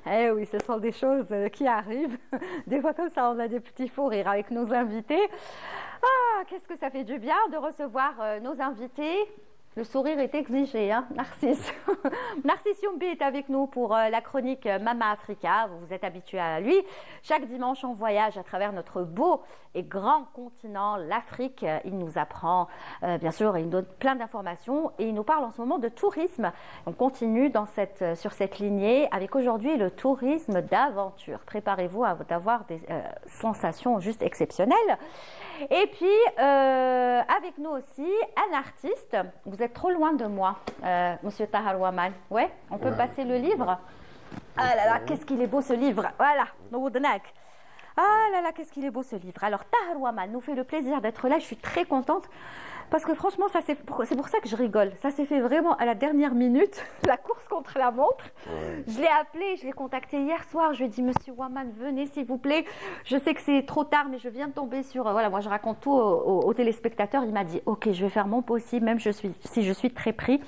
Speaker 1: Eh oui, ce sont des choses qui arrivent. Des fois comme ça, on a des petits fous rires avec nos invités. Ah, qu'est-ce que ça fait du bien de recevoir nos invités. Le sourire est exigé, hein, Narcisse. Narcisse Youmbi est avec nous pour la chronique Mama Africa. Vous vous êtes habitués à lui. Chaque dimanche, on voyage à travers notre beau et grand continent, l'Afrique. Il nous apprend, bien sûr, il nous donne plein d'informations et il nous parle en ce moment de tourisme. On continue sur cette lignée avec aujourd'hui le tourisme d'aventure. Préparez-vous à avoir des sensations juste exceptionnelles. Et puis, avec nous aussi, un artiste. Vous êtes trop loin de moi, Monsieur Tahar Ouaman. Ouais, on peut passer le livre. Ah là là, qu'est-ce qu'il est beau ce livre. Voilà, ah là là, qu'est-ce qu'il est beau ce livre. Alors, Tahar Ouaman nous fait le plaisir d'être là. Je suis très contente. Parce que franchement, c'est pour ça que je rigole. Ça s'est fait vraiment à la dernière minute, la course contre la montre. Ouais. Je l'ai appelé, je l'ai contacté hier soir. Je lui ai dit, Monsieur Ouaman, venez s'il vous plaît. Je sais que c'est trop tard, mais je viens de tomber sur... Voilà, moi je raconte tout aux téléspectateurs. Il m'a dit, ok, je vais faire mon possible, même si je suis très pris.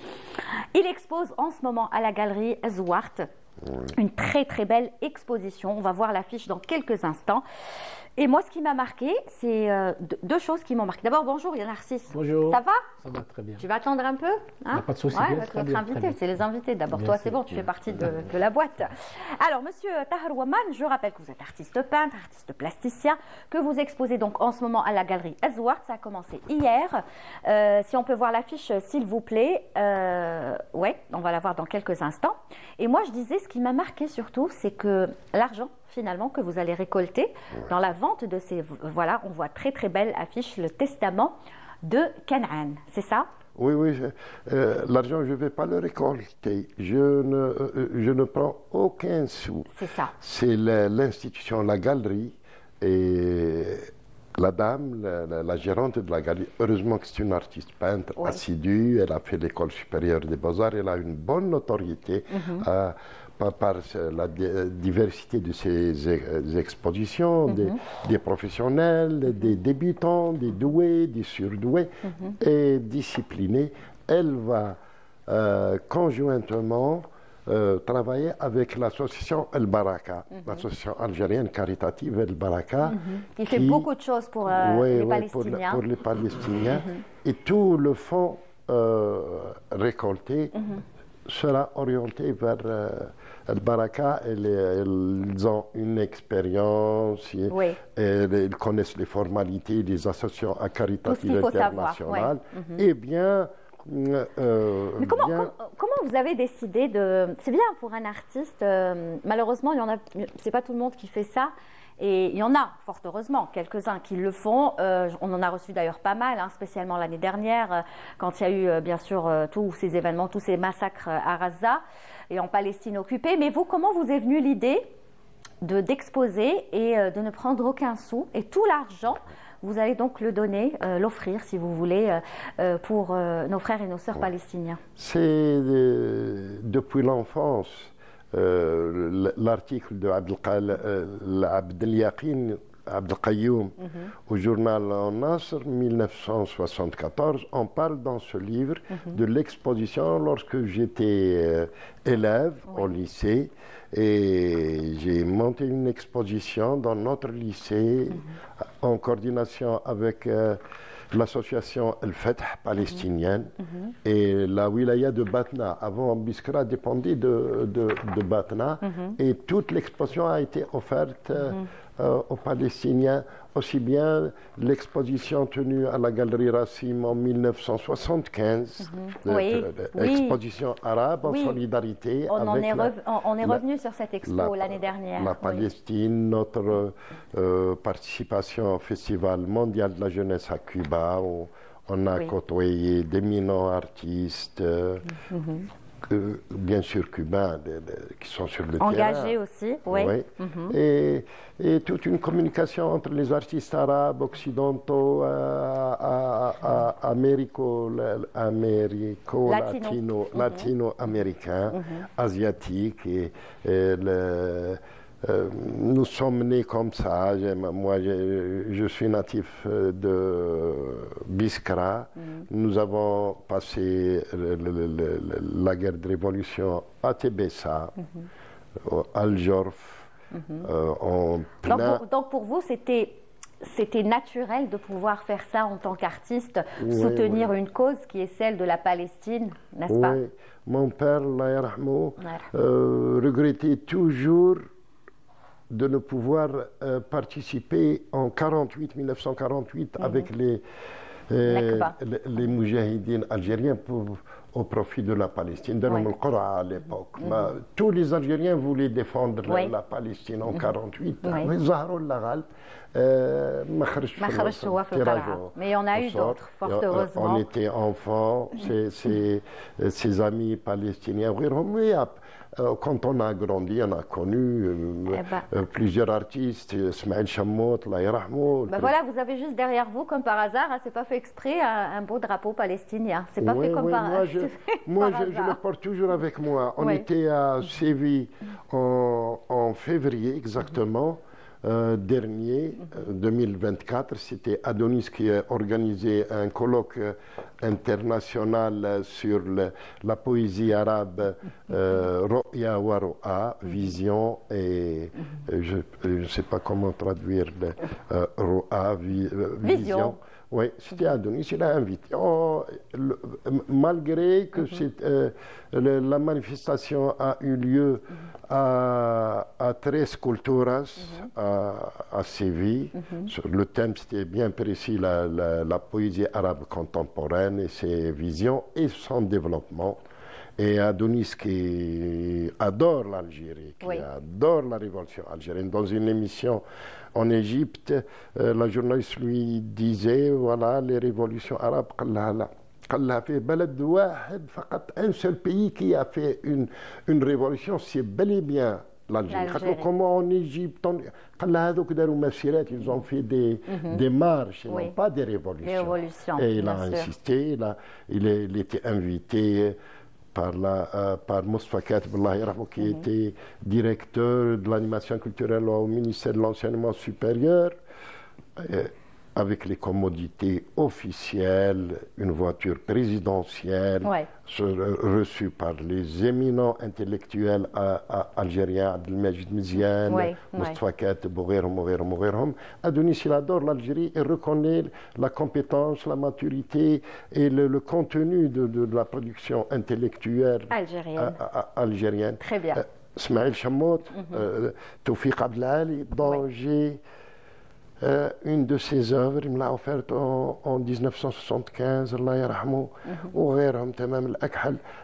Speaker 1: Il expose en ce moment à la galerie Zwart. Une très très belle exposition. On va voir l'affiche dans quelques instants. Et moi, ce qui m'a marqué, c'est deux choses qui m'ont marqué. D'abord, bonjour, il y a Narcisse.
Speaker 2: Bonjour.
Speaker 1: Ça va?
Speaker 2: Ça va très bien.
Speaker 1: Tu vas attendre un peu, hein?
Speaker 2: Pas de souci.
Speaker 1: Ouais, votre invité, c'est les invités. D'abord, toi, c'est bon, tu fais partie de la boîte. Alors, monsieur Tahar Ouaman, je rappelle que vous êtes artiste peintre, artiste plasticien, que vous exposez donc en ce moment à la galerie Azwart. Ça a commencé hier. Si on peut voir l'affiche, s'il vous plaît. Ouais, on va la voir dans quelques instants. Et moi, je disais, ce qui m'a marqué surtout, c'est que l'argent, finalement, que vous allez récolter dans la vente de ces... Voilà, on voit très très belle affiche, le testament de Canaan, c'est ça?
Speaker 4: Oui, oui, l'argent, je ne vais pas le récolter. Je ne prends aucun sou.
Speaker 1: C'est ça.
Speaker 4: C'est l'institution, la galerie et la dame, la gérante de la galerie. Heureusement que c'est une artiste peintre assidue. Elle a fait l'école supérieure des beaux-arts. Elle a une bonne notoriété. Par la diversité de ses expositions, des professionnels, des débutants, des doués, des surdoués et disciplinés. Elle va conjointement travailler avec l'association El Baraka, l'association algérienne caritative El Baraka.
Speaker 1: Qui fait beaucoup de choses pour les Palestiniens.
Speaker 4: Pour les Palestiniens. Et tout le fonds récolté sera orienté vers El Baraka. Ils ont une expérience, ils connaissent les formalités des associations caritatives internationales. Eh bien,
Speaker 1: mais comment vous avez décidé de... C'est bien pour un artiste, malheureusement, c'est pas tout le monde qui fait ça. Et il y en a, fort heureusement, quelques-uns qui le font. On en a reçu d'ailleurs pas mal, hein, spécialement l'année dernière, quand il y a eu, bien sûr, tous ces événements, tous ces massacres à Gaza et en Palestine occupée. Mais vous, comment vous est venue l'idée d'exposer et de ne prendre aucun sou? Et tout l'argent, vous allez donc le donner, l'offrir, si vous voulez, pour nos frères et nos sœurs palestiniens.
Speaker 4: C'est depuis l'enfance. L'article de Abdelkayoum au journal Al-Nasr 1974, on parle dans ce livre de l'exposition lorsque j'étais élève au lycée, et j'ai monté une exposition dans notre lycée en coordination avec l'association El Fath palestinienne et la wilaya de Batna. Avant, Biskra dépendait de Batna, et toute l'exposition a été offerte aux Palestiniens, aussi bien l'exposition tenue à la Galerie Rassim en 1975, exposition arabe en solidarité
Speaker 1: on est revenu sur cette expo l'année dernière.
Speaker 4: La Palestine, notre participation au Festival mondial de la jeunesse à Cuba, où on a côtoyé d'éminents artistes, bien sûr cubains, qui sont sur le terrain.
Speaker 1: Engagés aussi,
Speaker 4: et toute une communication entre les artistes arabes, occidentaux, latino-américains, asiatiques. Nous sommes nés comme ça. Moi, je suis natif de Biskra. Nous avons passé la guerre de révolution à Tébessa, à Al-Jorf.
Speaker 1: Donc pour vous, c'était naturel de pouvoir faire ça en tant qu'artiste, soutenir une cause qui est celle de la Palestine, n'est-ce pas?
Speaker 4: Oui, mon père, Allah yarhamou, regrettait toujours de ne pouvoir participer en 1948 avec les moudjahidines algériens au profit de la Palestine, de à l'époque. Tous les Algériens voulaient défendre la Palestine en 1948.
Speaker 1: Mais on a eu d'autres, fort heureusement.
Speaker 4: On était enfants, ces amis palestiniens. Quand on a grandi, on a connu plusieurs artistes, Ismaël Chammout, Allah yarhamou.
Speaker 1: Voilà, vous avez juste derrière vous, comme par hasard, c'est pas fait exprès, un beau drapeau palestinien. C'est pas fait comme par hasard.
Speaker 4: Moi, je le porte toujours avec moi. On était à Séville en février exactement. dernier, 2024, c'était Adonis qui a organisé un colloque international sur la poésie arabe, Ru'ya wa Ru'a, vision, et je ne sais pas comment traduire Ru'a, vision. Oui, c'était Adonis, il a invité. Malgré que la manifestation a eu lieu à Tres Culturas, à Séville, le thème c'était bien précis, la poésie arabe contemporaine et ses visions et son développement. Et Adonis qui adore l'Algérie, qui adore la révolution algérienne, dans une émission en Égypte, la journaliste lui disait, voilà, les révolutions arabes, un seul pays qui a fait une révolution, c'est bel et bien l'Algérie. Comment en Égypte, ils ont fait des marches, et non pas des révolutions. Et il a insisté, il était invité par Moustapha Katib, qui était directeur de l'animation culturelle au ministère de l'Enseignement supérieur, avec les commodités officielles, une voiture présidentielle, reçue par les éminents intellectuels algériens, Abdelmajid Miziane, Moustapha Katib, Adonis, il adore l'Algérie et reconnaît la compétence, la maturité et le contenu de la production intellectuelle algérienne.
Speaker 1: Très bien.
Speaker 4: Smaïl Chamout, Tawfiq Abdelali, dont j'ai une de ses œuvres, il me l'a offerte en 1975, Allah yarhamou,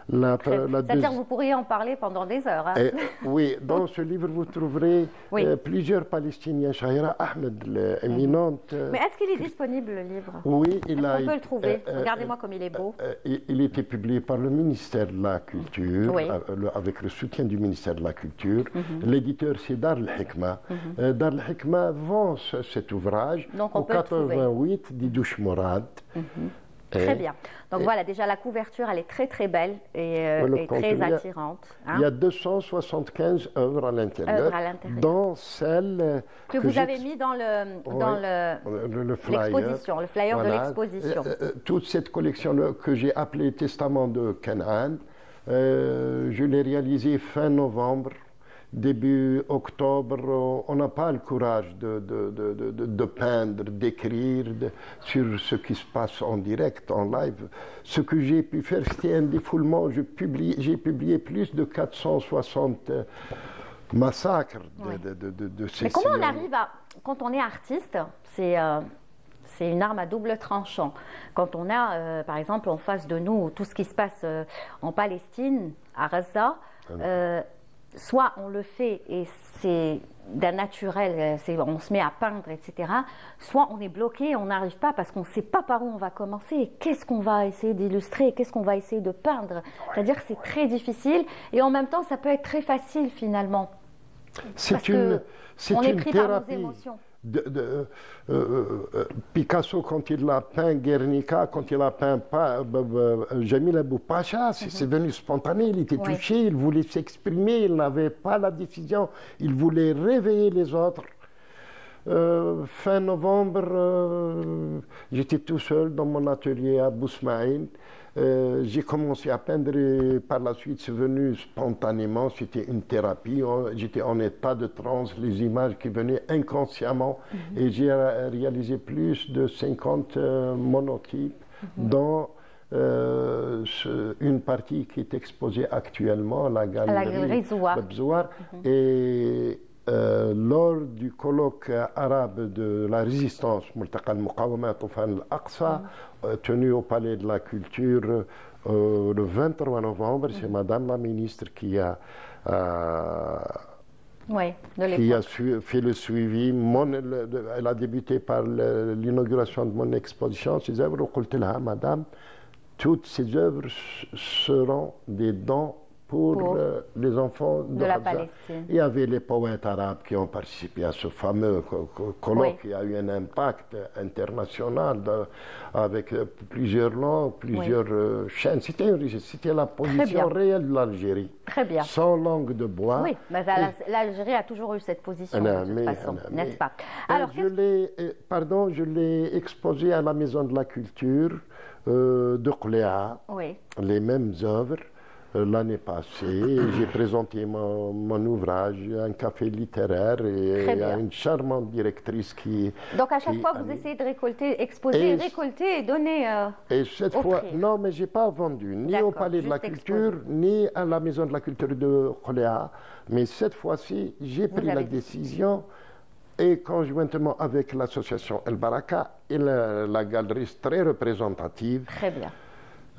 Speaker 1: c'est-à-dire que vous pourriez en parler pendant des heures. Hein?
Speaker 4: Oui, dans ce livre, vous trouverez plusieurs Palestiniens, Shahira Ahmed, l'éminente.
Speaker 1: Mais est-ce qu'il est disponible, le livre?
Speaker 4: Oui,
Speaker 1: on peut le trouver. Regardez-moi comme il est beau.
Speaker 4: Il était publié par le ministère de la Culture, avec le soutien du ministère de la Culture. L'éditeur, c'est Dar al-Hikma. Dar al-Hikma vend cet ouvrage au 88 d'Idouche Mourad.
Speaker 1: Très bien. Donc voilà, déjà la couverture, elle est très très belle et très attirante.
Speaker 4: Il y a 275 œuvres à l'intérieur, dont celle
Speaker 1: que vous avez mis dans l'exposition, le flyer de l'exposition.
Speaker 4: Toute cette collection que j'ai appelée Testament de Canaan, je l'ai réalisée fin novembre. Début octobre, on n'a pas le courage de peindre, d'écrire sur ce qui se passe en direct, en live. Ce que j'ai pu faire, c'était un défoulement. J'ai publié plus de 460 massacres de ces.
Speaker 1: Mais comment on arrive à, quand on est artiste, c'est une arme à double tranchant. Quand on a, par exemple, en face de nous tout ce qui se passe en Palestine, à Gaza, soit on le fait et c'est d'un naturel, on se met à peindre, etc. Soit on est bloqué, on n'arrive pas parce qu'on ne sait pas par où on va commencer. Qu'est-ce qu'on va essayer d'illustrer? Qu'est-ce qu'on va essayer de peindre? C'est-à-dire que c'est très difficile et en même temps, ça peut être très facile finalement.
Speaker 4: C'est une
Speaker 1: thérapie. Par nos émotions.
Speaker 4: Picasso, quand il a peint Guernica, quand il a peint Jamil Abou Pacha, c'est venu spontané, il était touché, il voulait s'exprimer, il n'avait pas la décision, il voulait réveiller les autres. Fin novembre, j'étais tout seul dans mon atelier à Bousmaïl. J'ai commencé à peindre et par la suite c'est venu spontanément, c'était une thérapie, j'étais en état de transe, les images qui venaient inconsciemment et j'ai réalisé plus de 50 monotypes dont une partie qui est exposée actuellement à la galerie Bzouar. Et lors du colloque arabe de la résistance, Multaqa al-Muqawama Toufan al-Aqsa, tenu au Palais de la Culture le 23 novembre, c'est Madame la ministre qui a fait le suivi. Elle a débuté par l'inauguration de mon exposition. Ces œuvres, Madame, toutes ces œuvres seront des dons pour les enfants de
Speaker 1: la
Speaker 4: Gaza.
Speaker 1: Palestine.
Speaker 4: Il y avait les poètes arabes qui ont participé à ce fameux colloque qui a eu un impact international avec plusieurs langues, plusieurs chaînes. C'était la position réelle de l'Algérie.
Speaker 1: Très bien.
Speaker 4: Sans langue de bois.
Speaker 1: Oui, mais l'Algérie a toujours eu cette position de toute façon, n'est-ce pas?
Speaker 4: Alors, je l'ai exposé à la Maison de la Culture de Qléa, les mêmes œuvres. L'année passée, j'ai présenté mon ouvrage, un café littéraire, et il y a une charmante directrice qui...
Speaker 1: Donc à chaque fois, vous essayez de récolter, exposer, récolter et donner...
Speaker 4: et cette fois, non, mais je n'ai pas vendu, ni au Palais de la Culture, ni à la Maison de la Culture de Qléa. Mais cette fois-ci, j'ai pris la décision, et conjointement avec l'association El Baraka et la galerie très représentative.
Speaker 1: Très bien.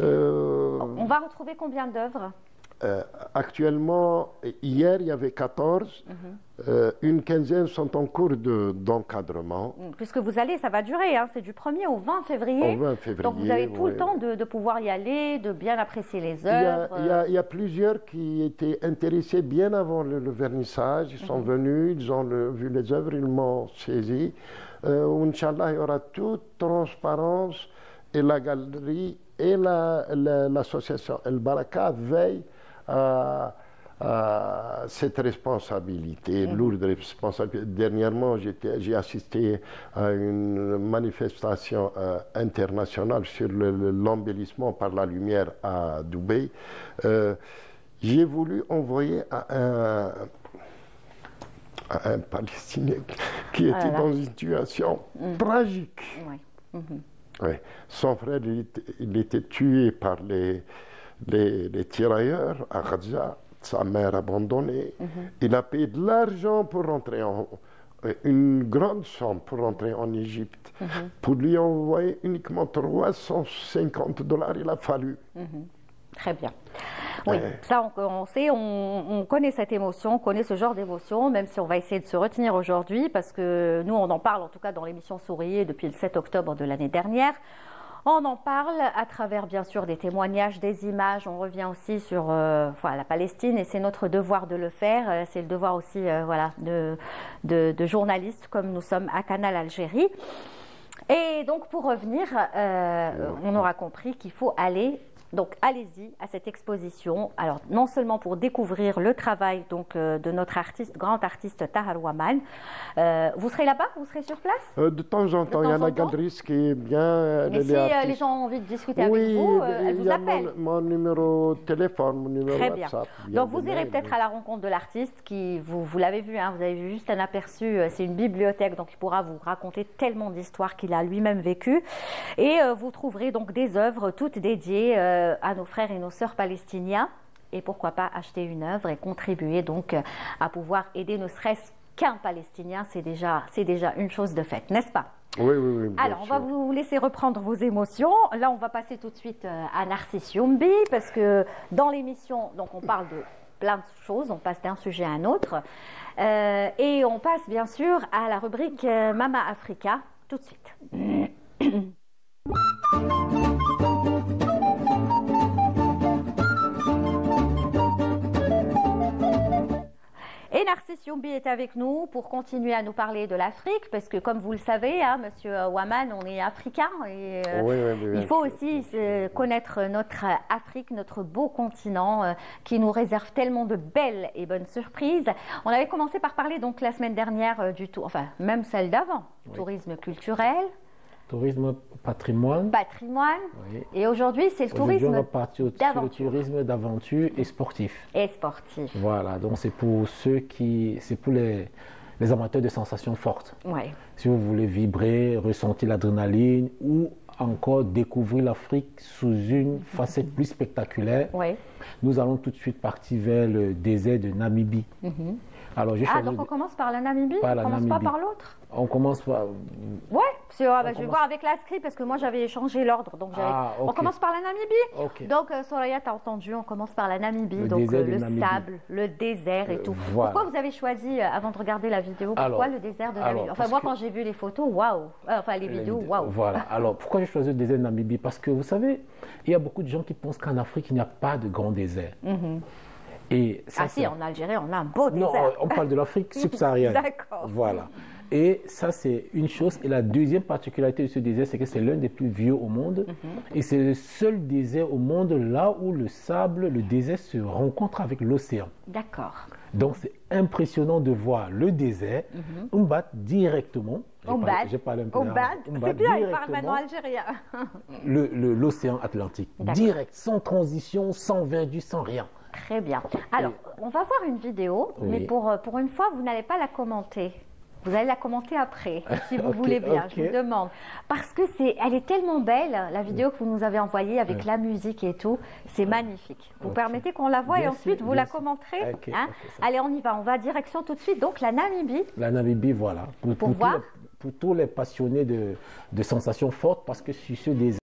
Speaker 1: On va retrouver combien d'œuvres?
Speaker 4: Actuellement, hier, il y avait 14. Une quinzaine sont en cours d'encadrement.
Speaker 1: Puisque vous allez, ça va durer, hein, c'est du 1er au 20 février.
Speaker 4: Au 20 février.
Speaker 1: Donc vous avez tout le temps de pouvoir y aller, de bien apprécier les œuvres.
Speaker 4: Il y a plusieurs qui étaient intéressés bien avant le vernissage. Ils sont venus, ils ont vu les œuvres, ils m'ont saisi. Inch'Allah, il y aura toute transparence et la galerie et l'association El Baraka veillent à cette responsabilité, lourde responsabilité. Dernièrement, j'ai assisté à une manifestation internationale sur l'embellissement par la lumière à Dubaï. J'ai voulu envoyer à un Palestinien qui était dans une situation tragique. Oui. Son frère, il était tué par les tirailleurs à Gaza, sa mère abandonnée. Il a payé de l'argent pour rentrer une grande somme pour rentrer en Égypte. Pour lui envoyer uniquement $350, il a fallu.
Speaker 1: Très bien. Oui, ça on sait, on connaît cette émotion, on connaît ce genre d'émotion, même si on va essayer de se retenir aujourd'hui, parce que nous on en parle en tout cas dans l'émission Souriez depuis le 7 octobre de l'année dernière. On en parle à travers bien sûr des témoignages, des images, on revient aussi sur la Palestine et c'est notre devoir de le faire, c'est le devoir aussi de journalistes comme nous sommes à Canal Algérie. Et donc pour revenir, on aura compris qu'il faut aller... Donc allez-y à cette exposition. Alors non seulement pour découvrir le travail de notre grand artiste Tahar Ouamane. Vous serez là-bas? Vous serez sur place?
Speaker 4: De temps en temps, il y a la galeriste qui est bien.
Speaker 1: Mais si les gens ont envie de discuter avec vous, elle vous appelle.
Speaker 4: Mon numéro de téléphone, mon numéro WhatsApp.
Speaker 1: Donc vous irez peut-être à la rencontre de l'artiste qui, vous l'avez vu, hein, vous avez vu juste un aperçu. C'est une bibliothèque, donc il pourra vous raconter tellement d'histoires qu'il a lui-même vécues. Et vous trouverez donc des œuvres toutes dédiées à nos frères et nos sœurs palestiniens et pourquoi pas acheter une œuvre et contribuer donc à pouvoir aider ne serait-ce qu'un Palestinien, c'est déjà une chose de faite, n'est-ce pas?
Speaker 4: Oui, oui, oui.
Speaker 1: Alors, on va vous laisser reprendre vos émotions. Là, on va passer tout de suite à Narcisse Youmbi parce que dans l'émission, donc on parle de plein de choses, on passe d'un sujet à un autre et on passe bien sûr à la rubrique Mama Africa tout de suite. Et Narcisse Youmbi est avec nous pour continuer à nous parler de l'Afrique, parce que comme vous le savez, hein, Monsieur Ouamane, on est africain et il faut aussi connaître notre Afrique, notre beau continent qui nous réserve tellement de belles et bonnes surprises. On avait commencé par parler donc la semaine dernière du tour, enfin même celle d'avant, tourisme culturel.
Speaker 5: Tourisme patrimoine.
Speaker 1: Patrimoine.
Speaker 5: Oui.
Speaker 1: Et aujourd'hui, c'est le tourisme d'aventure.
Speaker 5: Le tourisme d'aventure et sportif.
Speaker 1: Et sportif.
Speaker 5: Voilà, donc c'est pour les amateurs de sensations fortes.
Speaker 1: Ouais.
Speaker 5: Si vous voulez vibrer, ressentir l'adrénaline ou encore découvrir l'Afrique sous une facette plus spectaculaire, nous allons tout de suite partir vers le désert de Namibie. Alors,
Speaker 1: donc on commence par la Namibie, on ne commence pas par l'autre?
Speaker 5: On commence par...
Speaker 1: Ouais, je vais voir avec la script parce que moi j'avais changé l'ordre. Donc on commence par la Namibie.
Speaker 5: Okay.
Speaker 1: Donc Soraya, tu as entendu, on commence par la Namibie. Donc le sable, le désert et tout. Voilà. Pourquoi vous avez choisi, avant de regarder la vidéo, pourquoi le désert de Namibie? Enfin moi quand j'ai vu les photos, waouh. Enfin les vidéos, waouh.
Speaker 5: Voilà, alors pourquoi j'ai choisi le désert de Namibie? Parce que vous savez, il y a beaucoup de gens qui pensent qu'en Afrique il n'y a pas de grand désert. Et ça,
Speaker 1: si, en Algérie, on a un beau désert.
Speaker 5: Non, on parle de l'Afrique subsaharienne.
Speaker 1: D'accord.
Speaker 5: Voilà. Et ça, c'est une chose. Et la deuxième particularité de ce désert, c'est que c'est l'un des plus vieux au monde. Et c'est le seul désert au monde là où le sable, le désert se rencontre avec l'océan.
Speaker 1: D'accord.
Speaker 5: Donc, c'est impressionnant de voir le désert, Oumbat directement. J'ai parlé un peu
Speaker 1: c'est bien, il parle maintenant algérien.
Speaker 5: L'océan Atlantique. Direct, sans transition, sans verdure, sans rien.
Speaker 1: Très bien. Alors, on va voir une vidéo, mais pour une fois, vous n'allez pas la commenter. Vous allez la commenter après, si vous voulez bien, je vous demande. Parce que elle est tellement belle, la vidéo que vous nous avez envoyée avec la musique et tout. C'est magnifique. Vous permettez qu'on la voie et ensuite vous la commenterez Allez, on y va. On va direction tout de suite. Donc, la Namibie.
Speaker 5: La Namibie, voilà. Pour tous les passionnés de sensations fortes, parce que sur ce désert,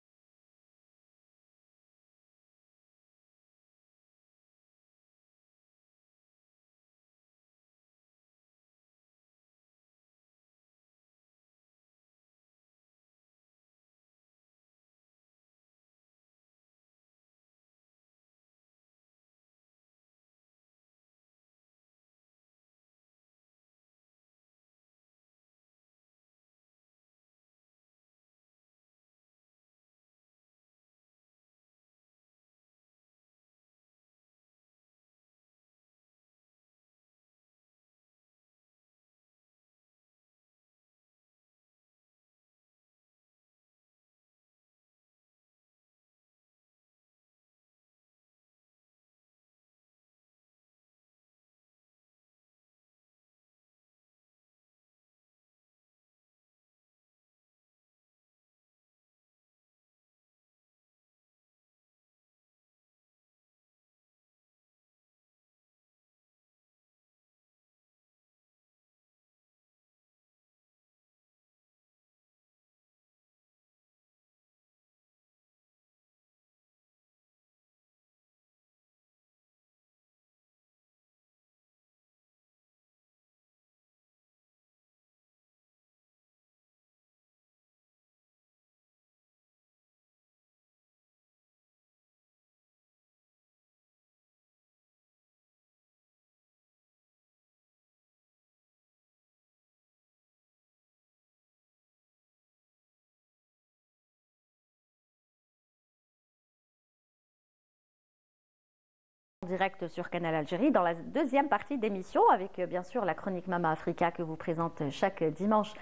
Speaker 1: direct sur Canal Algérie dans la deuxième partie d'émission avec bien sûr la chronique Mama Africa que vous présente chaque dimanche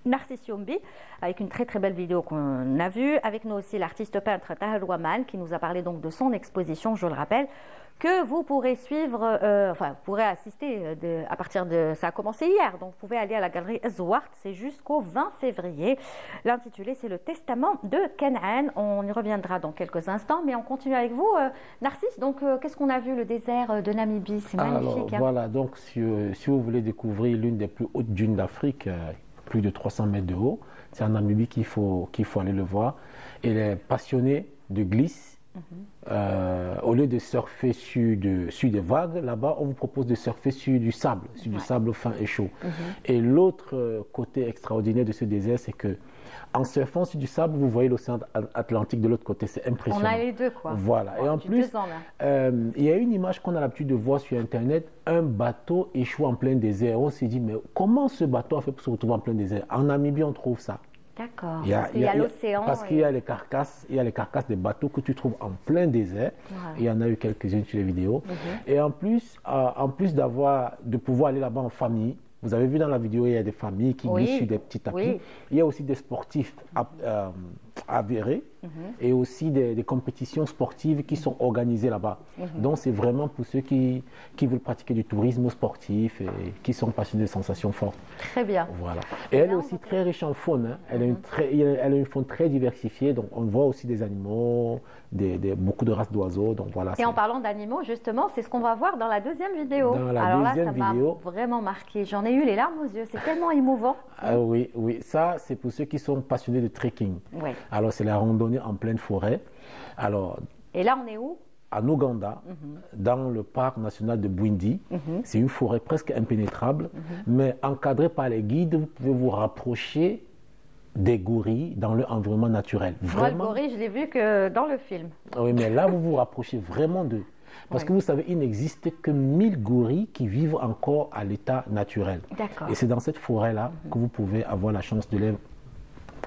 Speaker 1: Narcisse Youmbi avec une très très belle vidéo qu'on a vue. Avec nous aussi l'artiste peintre Tahar Ouamal qui nous a parlé donc de son exposition, je le rappelle, que vous pourrez suivre, vous pourrez assister à partir de... Ça a commencé hier, donc vous pouvez aller à la galerie Zwart, c'est jusqu'au 20 février. L'intitulé, c'est le Testament de Canaan. On y reviendra dans quelques instants, mais on continue avec vous, Narcisse. Donc, qu'est-ce qu'on a vu, le désert de Namibie? C'est magnifique.
Speaker 5: Alors, voilà, donc si vous voulez découvrir l'une des plus hautes dunes d'Afrique, plus de 300 mètres de haut, c'est en Namibie qu'il faut aller le voir. Et les passionnés de glisse, au lieu de surfer sur des vagues, là-bas, on vous propose de surfer sur du sable, du sable fin et chaud. Et l'autre côté extraordinaire de ce désert, c'est que en surfant sur du sable, vous voyez l'océan Atlantique de l'autre côté. C'est impressionnant.
Speaker 1: On a les deux, quoi.
Speaker 5: Voilà. Et en plus, il y a une image qu'on a l'habitude de voir sur Internet, un bateau échoue en plein désert. On s'est dit, mais comment ce bateau a fait pour se retrouver en plein désert? En Namibie, on trouve ça.
Speaker 1: D'accord, parce qu'il y a l'océan.
Speaker 5: Parce qu'il y a les carcasses, des bateaux que tu trouves en plein désert. Il y en a eu quelques-unes sur les vidéos. Et en plus de pouvoir aller là-bas en famille, vous avez vu dans la vidéo, il y a des familles qui glissent sur des petits tapis. Il y a aussi des sportifs avérés et aussi des compétitions sportives qui sont organisées là-bas. Donc c'est vraiment pour ceux qui veulent pratiquer du tourisme sportif et qui sont passionnés de sensations fortes.
Speaker 1: Très bien.
Speaker 5: Voilà. Et elle est aussi très riche en faune. Hein. Elle a une faune très diversifiée. Donc on voit aussi des animaux, beaucoup de races d'oiseaux. Donc voilà.
Speaker 1: Et en parlant d'animaux, justement, c'est ce qu'on va voir dans la deuxième vidéo.
Speaker 5: Dans la deuxième vidéo,
Speaker 1: ça m'a vraiment marqué. J'en ai eu les larmes aux yeux. C'est tellement émouvant.
Speaker 5: Oui. Ça, c'est pour ceux qui sont passionnés de trekking. Alors, c'est la randonnée en pleine forêt. Alors,
Speaker 1: et là, on est où?
Speaker 5: En Ouganda, dans le parc national de Bwindi. C'est une forêt presque impénétrable, mais encadrée par les guides, vous pouvez vous rapprocher des gorilles dans leur environnement naturel.
Speaker 1: Vraiment. Moi, le gorille, je l'ai vu que dans le film.
Speaker 5: Oui, mais là, vous vous rapprochez vraiment d'eux. Parce que vous savez, il n'existe que 1000 gorilles qui vivent encore à l'état naturel. Et c'est dans cette forêt-là que vous pouvez avoir la chance de les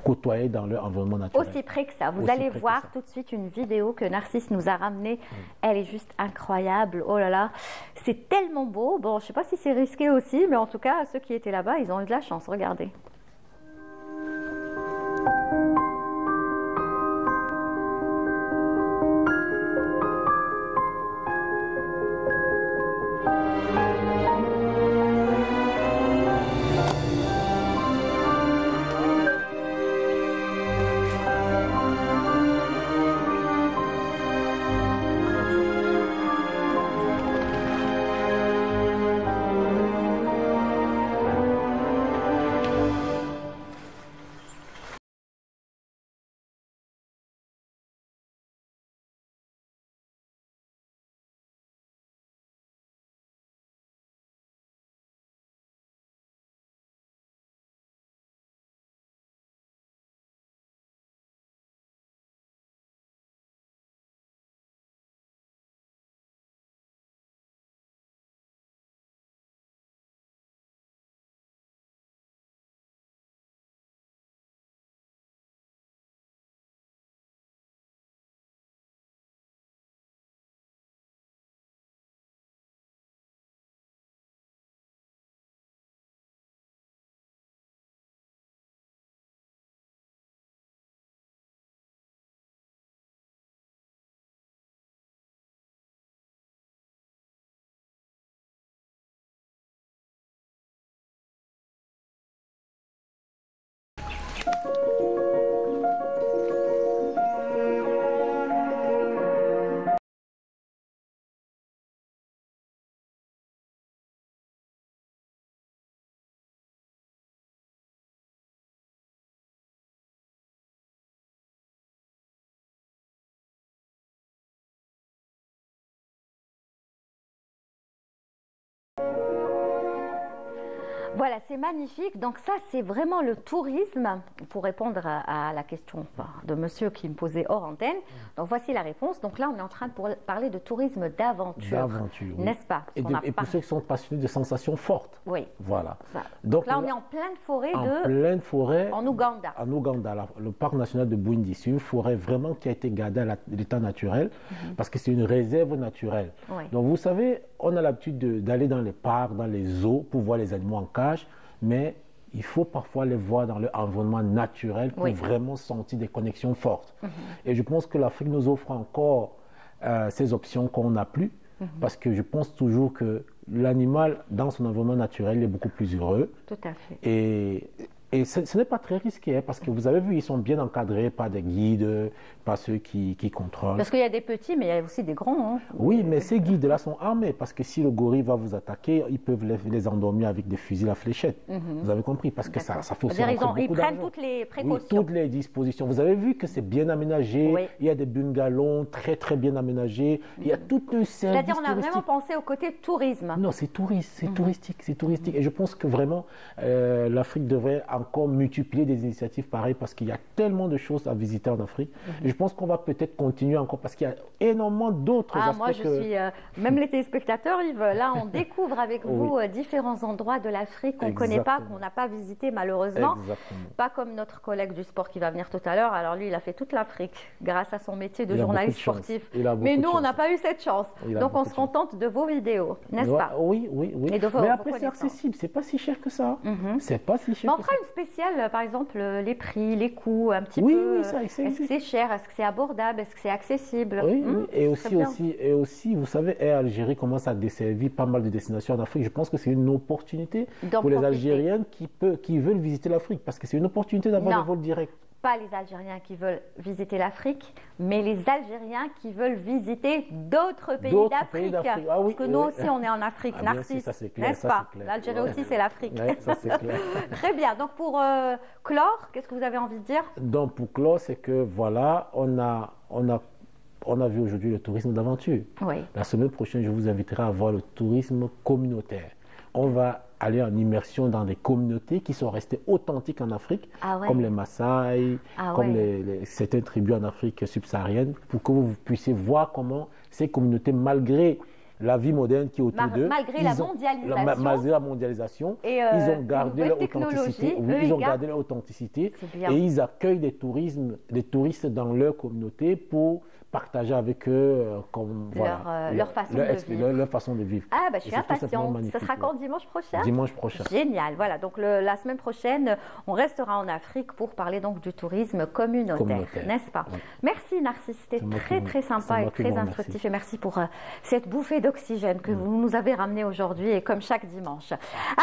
Speaker 5: côtoyer dans leur environnement naturel.
Speaker 1: Aussi près que ça. Vous allez voir tout de suite une vidéo que Narcisse nous a ramenée. Elle est juste incroyable. Oh là là, c'est tellement beau. Bon, je ne sais pas si c'est risqué aussi, mais en tout cas, ceux qui étaient là-bas, ils ont eu de la chance. Regardez. Voilà, c'est magnifique. Donc ça, c'est vraiment le tourisme, pour répondre à la question de monsieur qui me posait hors antenne. Donc voici la réponse. Donc là, on est en train de parler de tourisme d'aventure, n'est-ce pas?
Speaker 5: Et pour ceux qui sont passionnés de sensations fortes.
Speaker 1: Oui.
Speaker 5: Voilà.
Speaker 1: Donc là, on est en pleine forêt en Ouganda.
Speaker 5: En Ouganda, le parc national de Bwindi, c'est une forêt vraiment qui a été gardée à l'état naturel, parce que c'est une réserve naturelle. Donc vous savez, on a l'habitude d'aller dans les parcs, dans les zoos, pour voir les animaux en cage, mais il faut parfois les voir dans leur environnement naturel pour vraiment sentir des connexions fortes. Et je pense que l'Afrique nous offre encore ces options qu'on n'a plus, parce que je pense toujours que l'animal, dans son environnement naturel, est beaucoup plus heureux.
Speaker 1: Tout à fait.
Speaker 5: Et ce n'est pas très risqué, parce que vous avez vu, ils sont bien encadrés par des guides, par ceux qui contrôlent.
Speaker 1: Parce qu'il y a des petits, mais il y a aussi des grands. Hein.
Speaker 5: Oui, mais ces guides-là sont armés, parce que si le gorille va vous attaquer, ils peuvent les endormir avec des fusils à fléchettes. Vous avez compris, parce que ça fait aussi
Speaker 1: ils prennent toutes les précautions.
Speaker 5: Oui, toutes les dispositions. Vous avez vu que c'est bien aménagé, il y a des bungalows très très bien aménagés, il y a tout un service.
Speaker 1: C'est-à-dire on a vraiment pensé au côté tourisme.
Speaker 5: Non, c'est touristique, c'est touristique. Et je pense que vraiment, l'Afrique devrait encore multiplier des initiatives pareilles, parce qu'il y a tellement de choses à visiter en Afrique. Et je pense qu'on va peut-être continuer encore, parce qu'il y a énormément d'autres aspects.
Speaker 1: Moi, je suis... même les téléspectateurs, Yves, là, on découvre avec vous différents endroits de l'Afrique qu'on ne connaît pas, qu'on n'a pas visité malheureusement. Pas comme notre collègue du sport qui va venir tout à l'heure. Alors lui, il a fait toute l'Afrique grâce à son métier de journaliste sportif. Mais nous, on n'a pas eu cette chance. Donc, on se contente de vos vidéos, n'est-ce pas?
Speaker 5: Oui. Mais après, c'est accessible. C'est pas si cher que ça. C'est pas si cher.
Speaker 1: On fera une spéciale, par exemple, les prix, les coûts, un petit peu.
Speaker 5: Oui, ça
Speaker 1: est-ce que c'est cher? Est-ce que c'est abordable? Est-ce que c'est accessible?
Speaker 5: Oui. Et aussi, vous savez, Air Algérie commence à desservir pas mal de destinations en Afrique. Je pense que c'est une opportunité pour les Algériens qui veulent visiter l'Afrique, parce que c'est une opportunité d'avoir des vols directs.
Speaker 1: Pas les Algériens qui veulent visiter l'Afrique, mais les Algériens qui veulent visiter d'autres pays d'Afrique. Parce que nous aussi, on est en Afrique, Narcisse, n'est-ce pas? L'Algérie aussi, c'est l'Afrique.
Speaker 5: Ça, c'est clair.
Speaker 1: Très bien. Donc, pour clore, qu'est-ce que vous avez envie de dire?
Speaker 5: Donc, pour clore, c'est que, voilà, on a vu aujourd'hui le tourisme d'aventure. La semaine prochaine, je vous inviterai à voir le tourisme communautaire. On va aller en immersion dans des communautés qui sont restées authentiques en Afrique, comme les Maasai, comme certaines tribus en Afrique subsaharienne, pour que vous puissiez voir comment ces communautés, malgré la vie moderne qui est autour d'eux,
Speaker 1: malgré la mondialisation,
Speaker 5: ils ont gardé leur authenticité. Ils ont gardé leur authenticité et ils accueillent des touristes dans leur communauté pour partager avec eux leur façon de vivre.
Speaker 1: Ah, je suis impatiente. Ce sera quand, dimanche prochain?
Speaker 5: Dimanche prochain.
Speaker 1: Génial. Voilà, donc la semaine prochaine, on restera en Afrique pour parler donc du tourisme communautaire. N'est-ce pas? Oui. Merci Narcisse, c'était très sympa et très instructif. Et merci pour cette bouffée d'oxygène que vous nous avez ramenée aujourd'hui et comme chaque dimanche.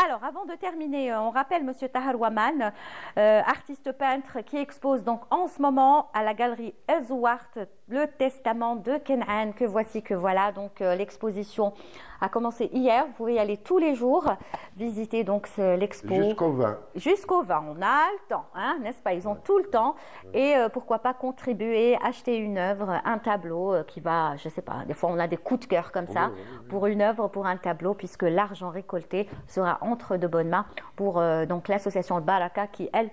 Speaker 1: Alors, avant de terminer, on rappelle Monsieur Tahar Ouaman, artiste peintre qui expose donc en ce moment à la galerie Ezouart le testament de Ken'an, que voici, que voilà. Donc l'exposition a commencé hier, vous pouvez y aller tous les jours, visiter donc l'expo.
Speaker 4: Jusqu'au 20.
Speaker 1: Jusqu'au 20, on a le temps, hein, n'est-ce pas? Ils ont tout le temps. Et pourquoi pas contribuer, acheter une œuvre, un tableau qui va, je sais pas, des fois on a des coups de cœur comme ça, pour une œuvre, pour un tableau, puisque l'argent récolté sera entre de bonnes mains pour donc l'association Baraka qui, elle,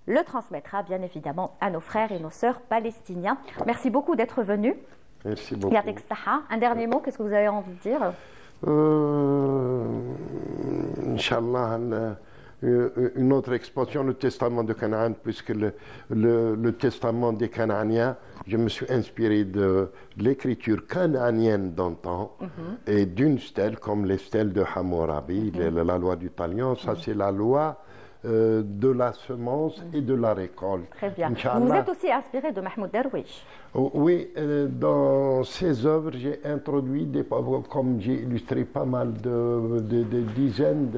Speaker 1: le transmettra bien évidemment à nos frères et nos sœurs palestiniens. Merci beaucoup d'être venu.
Speaker 4: Merci beaucoup.
Speaker 1: Un dernier mot, qu'est-ce que vous avez envie de dire?
Speaker 4: Inch'Allah, une autre expression, le testament de Canaan, puisque le testament des Canaaniens, je me suis inspiré de l'écriture canaanienne d'antan et d'une stèle comme les stèles de Hammurabi, la loi du talion. Ça, c'est la loi de la semence et de la récolte.
Speaker 1: Très bien. Vous êtes aussi inspiré de Mahmoud Darwish.
Speaker 4: Oui, dans ses œuvres, j'ai introduit, comme j'ai illustré pas mal de dizaines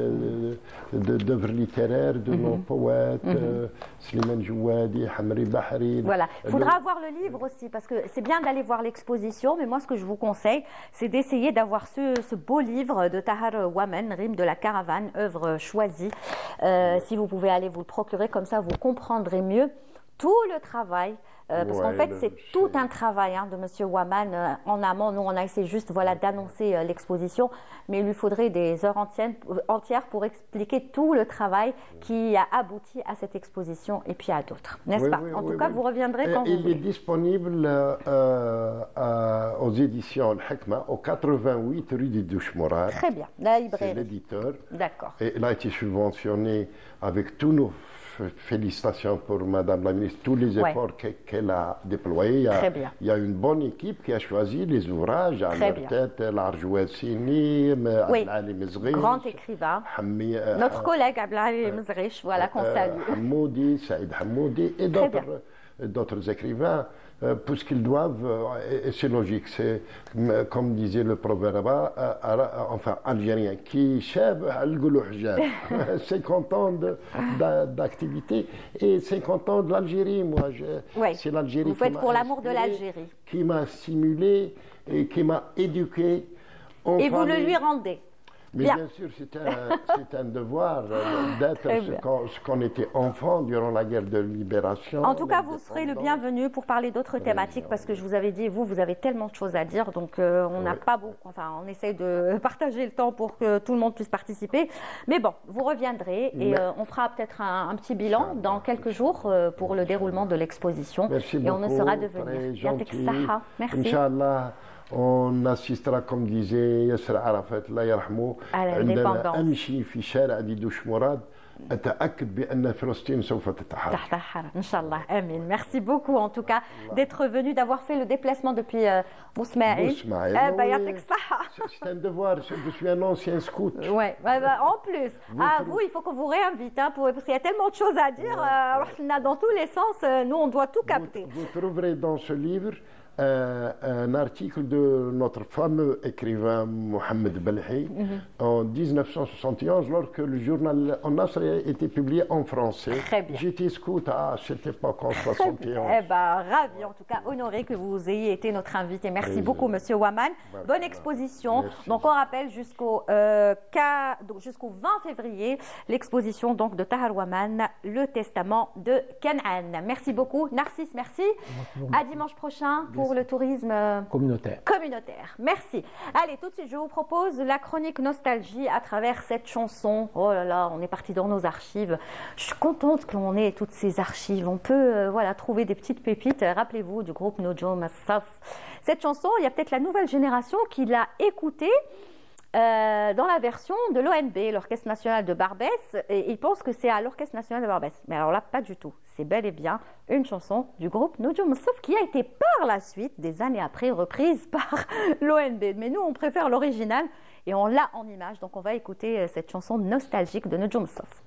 Speaker 4: d'œuvres littéraires de nos poètes, Slimane Jouadi, Hamri Bahri.
Speaker 1: Voilà, il faudra avoir le livre aussi, parce que c'est bien d'aller voir l'exposition, mais moi ce que je vous conseille, c'est d'essayer d'avoir ce beau livre de Tahar Ouaman, Rime de la Caravane, œuvre choisie. Si vous pouvez aller vous le procurer, comme ça vous comprendrez mieux tout le travail, parce qu'en fait c'est tout un travail de Monsieur Ouaman en amont. Nous on a essayé juste d'annoncer l'exposition, mais il lui faudrait des heures entières pour expliquer tout le travail qui a abouti à cette exposition et puis à d'autres, n'est-ce pas? En tout cas, vous reviendrez quand vous voulez.
Speaker 4: Il est disponible aux éditions Al-Hikma, au 88 rue du Douche-Mourad.
Speaker 1: Très bien, la librairie.
Speaker 4: C'est l'éditeur.
Speaker 1: D'accord.
Speaker 4: Et il a été subventionné avec tous nos félicitations pour Madame la ministre, tous les efforts qu'elle a déployés. Il y a une bonne équipe qui a choisi les ouvrages. À leur tête, Larjouet Sini, Abdelali Mezriche.
Speaker 1: Grand écrivain. Notre collègue Abdelali Mezriche, voilà, qu'on salue.
Speaker 4: Hamoudi, Saïd Hamoudi et d'autres écrivains. Puisqu'ils doivent, et c'est logique, c'est comme disait le proverbe algérien, qui chève al-goulou hijab. 50 ans d'activité et 50 ans de l'Algérie. Moi, c'est l'Algérie.
Speaker 1: Vous faites pour l'amour de l'Algérie.
Speaker 4: Qui m'a stimulé et qui m'a éduqué.
Speaker 1: Et vous le lui rendez.
Speaker 4: Mais bien sûr, c'est un devoir d'être ce qu'on était enfant durant la guerre de libération.
Speaker 1: En tout cas, vous serez le bienvenu pour parler d'autres thématiques, parce que je vous avais dit, vous avez tellement de choses à dire, donc on n'a pas beaucoup, on essaye de partager le temps pour que tout le monde puisse participer. Mais bon, vous reviendrez et on fera peut-être un petit bilan dans quelques jours pour le déroulement de l'exposition.
Speaker 4: Merci
Speaker 1: et on ne sera de venir. Merci.
Speaker 4: Inch'Allah. On assistera, comme disait Yasser Arafat, Allah yarhamou, عندما أمشي في شارع ديدوش مراد أتأكد بأن فلسطين سوف تتحرر.
Speaker 1: Inch'Allah, amin. Merci beaucoup en tout cas d'être venu, d'avoir fait le déplacement depuis Bousmaïl.
Speaker 4: C'est un devoir, je suis un ancien scout.
Speaker 1: Oui, en plus. Vous, il faut qu'on vous réinvite, parce qu'il y a tellement de choses à dire. Dans tous les sens, nous, on doit tout capter.
Speaker 4: Vous trouverez dans ce livre un article de notre fameux écrivain Mohamed Belhi en 1971, lorsque le journal Al-Nasr a été publié en français. J'étais scout à cette époque en 1971.
Speaker 1: Ravi, en tout cas honoré que vous ayez été notre invité. Merci beaucoup, Monsieur Ouaman. Bonne exposition. Merci. Donc on rappelle jusqu'au 20 février l'exposition donc de Tahar Ouaman, le testament de Ken'an. Merci beaucoup, Narcisse. Merci. À dimanche prochain pour pour le tourisme
Speaker 5: communautaire.
Speaker 1: Merci. Allez, tout de suite, je vous propose la chronique nostalgie à travers cette chanson. Oh là là, on est parti dans nos archives. Je suis contente que l'on ait toutes ces archives. On peut voilà, trouver des petites pépites. Rappelez-vous du groupe Nujum As-Saf. Cette chanson, il y a peut-être la nouvelle génération qui l'a écoutée dans la version de l'ONB, l'Orchestre National de Barbès, et ils pensent que c'est à l'Orchestre National de Barbès. Mais alors là, pas du tout. C'est bel et bien une chanson du groupe Nujum As-Saf qui a été par la suite, des années après, reprise par l'ONB. Mais nous, on préfère l'original et on l'a en image. Donc on va écouter cette chanson nostalgique de Nujum As-Saf.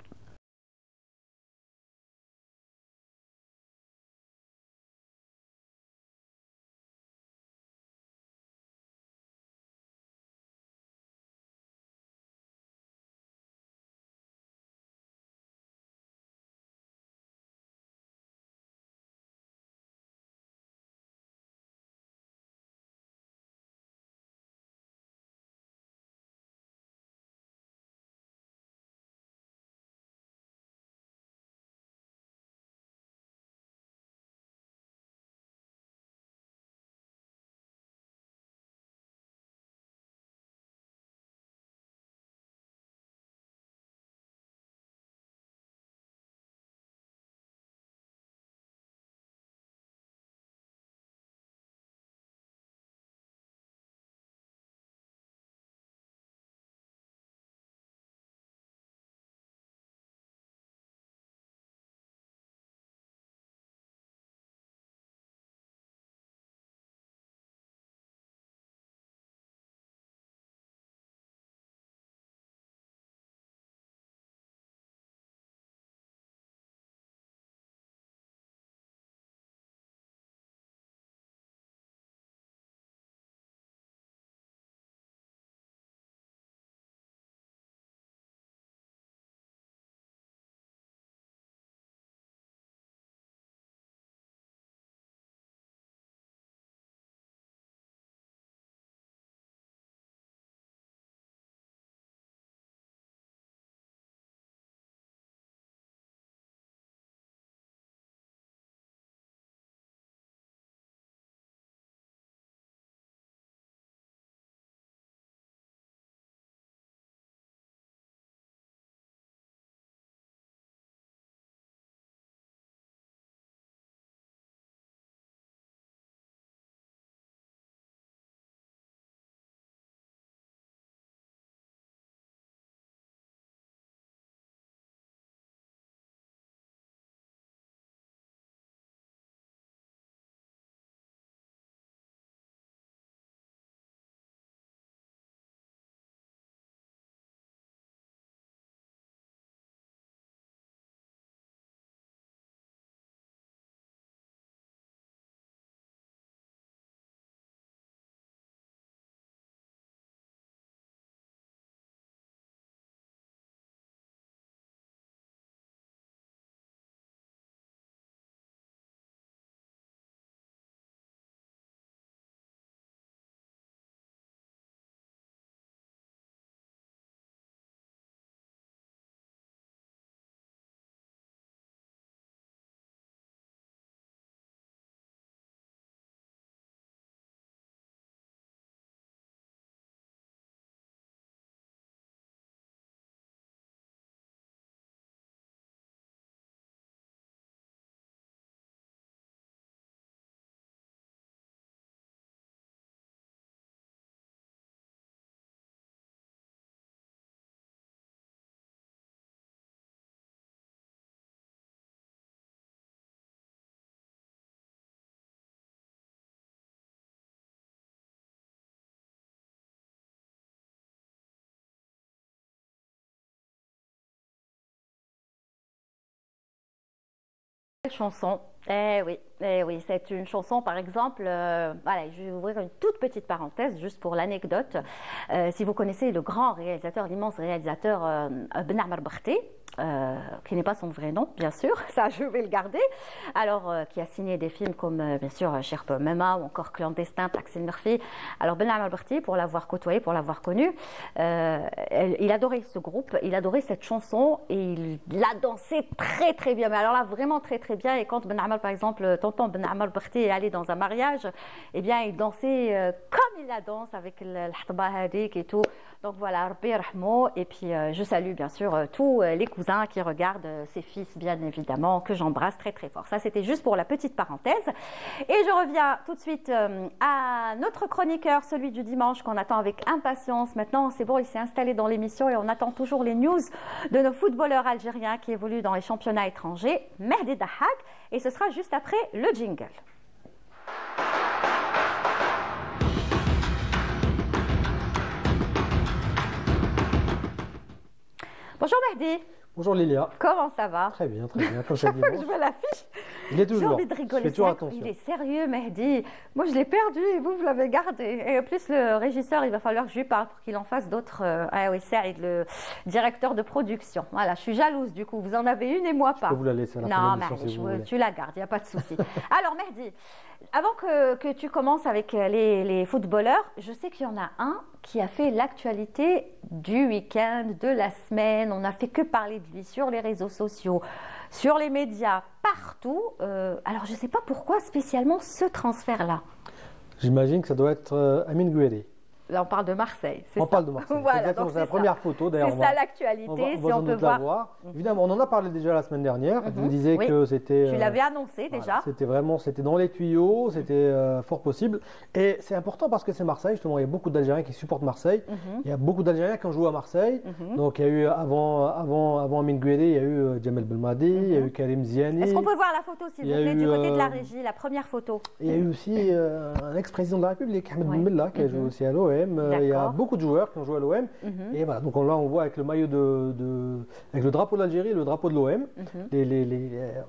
Speaker 1: Chanson. Eh oui, c'est une chanson, par exemple, voilà, je vais ouvrir une toute petite parenthèse, juste pour l'anecdote. Si vous connaissez le grand réalisateur, l'immense réalisateur Ben Ammar Barté, qui n'est pas son vrai nom, bien sûr, ça je vais le garder. Alors, qui a signé des films comme, bien sûr, Sherp Mema ou encore Clandestin, Taksim Murphy. Alors, Ben Al-Barti, pour l'avoir côtoyé, pour l'avoir connu, il adorait ce groupe, il adorait cette chanson et il a dansé très très bien. Mais alors là, vraiment très très bien. Et quand Ben Amal, par exemple, tonton Ben Al-Barti est allé dans un mariage, eh bien, il dansait comme il la danse avec le Hatba Hadik et tout. Donc voilà, Rabbi Rahmo. Et puis, je salue bien sûr tous les cousins qui regardent ses fils, bien évidemment, que j'embrasse très très fort. Ça, c'était juste pour la petite parenthèse. Et je reviens tout de suite à notre chroniqueur, celui du dimanche, qu'on attend avec impatience. Maintenant, c'est bon, il s'est installé dans l'émission et on attend toujours les news de nos footballeurs algériens qui évoluent dans les championnats étrangers, Mehdi Dahak. Et ce sera juste après le jingle. Bonjour Mehdi.
Speaker 6: Bonjour Lilia.
Speaker 1: Comment ça va?
Speaker 6: Très bien, très bien. Comme
Speaker 1: chaque fois que je vois l'affiche, j'ai envie de rigoler. Il est sérieux, Mehdi. Moi, je l'ai perdu et vous l'avez gardé. Et en plus, le régisseur, il va falloir que je lui parle pour qu'il en fasse d'autres. Ah oui, Saïd, le directeur de production. Voilà, je suis jalouse du coup. Vous en avez une et moi pas.
Speaker 6: Je peux vous la laisser à la
Speaker 1: fin
Speaker 6: de l'émission si vous voulez.
Speaker 1: Tu la gardes, il n'y a pas de souci. Alors Mehdi, avant que tu commences avec les footballeurs, je sais qu'il y en a un qui a fait l'actualité du week-end, de la semaine. On n'a fait que parler de lui sur les réseaux sociaux, sur les médias, partout. Alors, je ne sais pas pourquoi spécialement ce transfert-là.
Speaker 6: J'imagine que ça doit être Amine Gouiri.
Speaker 1: Là, on parle de Marseille.
Speaker 6: On parle de Marseille.
Speaker 1: Voilà,
Speaker 6: c'est la première photo. D'ailleurs,
Speaker 1: c'est ça l'actualité, si on peut voir.
Speaker 6: Évidemment, on en a parlé déjà la semaine dernière. Je vous disais que c'était.
Speaker 1: Tu l'avais annoncé déjà.
Speaker 6: C'était dans les tuyaux, c'était fort possible. Et c'est important parce que c'est Marseille. Justement, il y a beaucoup d'Algériens qui supportent Marseille. Il y a beaucoup d'Algériens qui ont joué à Marseille. Donc, il y a eu avant Amine Gouiri, il y a eu Djamel Belmadi, il y a eu Karim Ziani.
Speaker 1: Est-ce qu'on peut voir la photo, s'il vous plaît, du côté de la régie, la première photo?
Speaker 6: Il y a eu aussi un ex-président de la République, Ahmed Ben Bella, qui a joué aussi à l'OM. Il y a beaucoup de joueurs qui ont joué à l'OM. Et voilà, donc là on voit avec le maillot avec le drapeau de l'Algérie et le drapeau de l'OM,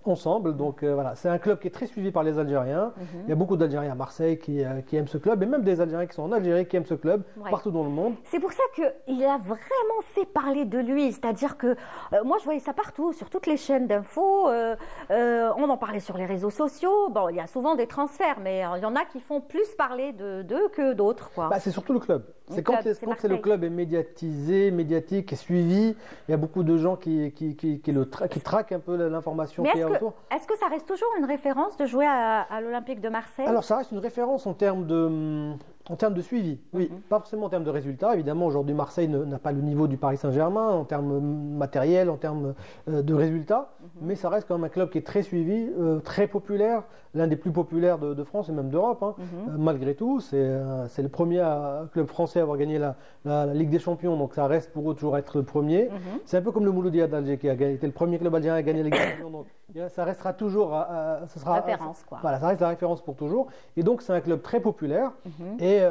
Speaker 6: ensemble. Donc voilà, c'est un club qui est très suivi par les Algériens. Il y a beaucoup d'Algériens à Marseille qui aiment ce club, et même des Algériens qui sont en Algérie qui aiment ce club, partout dans le monde.
Speaker 1: C'est pour ça qu'il a vraiment fait parler de lui. C'est-à-dire que moi je voyais ça partout, sur toutes les chaînes d'infos. On en parlait sur les réseaux sociaux. Bon, il y a souvent des transferts, mais il y en a qui font plus parler d'eux que d'autres, quoi.
Speaker 6: C'est surtout le club. C'est quand le club est médiatisé, médiatique et suivi, il y a beaucoup de gens qui traquent un peu l'information qu'il y a autour.
Speaker 1: Est-ce que ça reste toujours une référence de jouer à l'Olympique de Marseille?
Speaker 6: Alors ça reste une référence en termes de suivi, oui. Pas forcément en termes de résultats. Évidemment, aujourd'hui, Marseille n'a pas le niveau du Paris Saint-Germain en termes matériels, en termes de résultats. Mais ça reste quand même un club qui est très suivi, très populaire, l'un des plus populaires de France et même d'Europe. Malgré tout, c'est le premier club français à avoir gagné la Ligue des Champions. Donc ça reste pour eux toujours être le premier. C'est un peu comme le Mouloudia d'Alger qui a été le premier club algérien à gagner la Ligue des Champions. Donc ça restera toujours
Speaker 1: référence, quoi.
Speaker 6: Voilà, ça reste la référence pour toujours. Et donc c'est un club très populaire. Et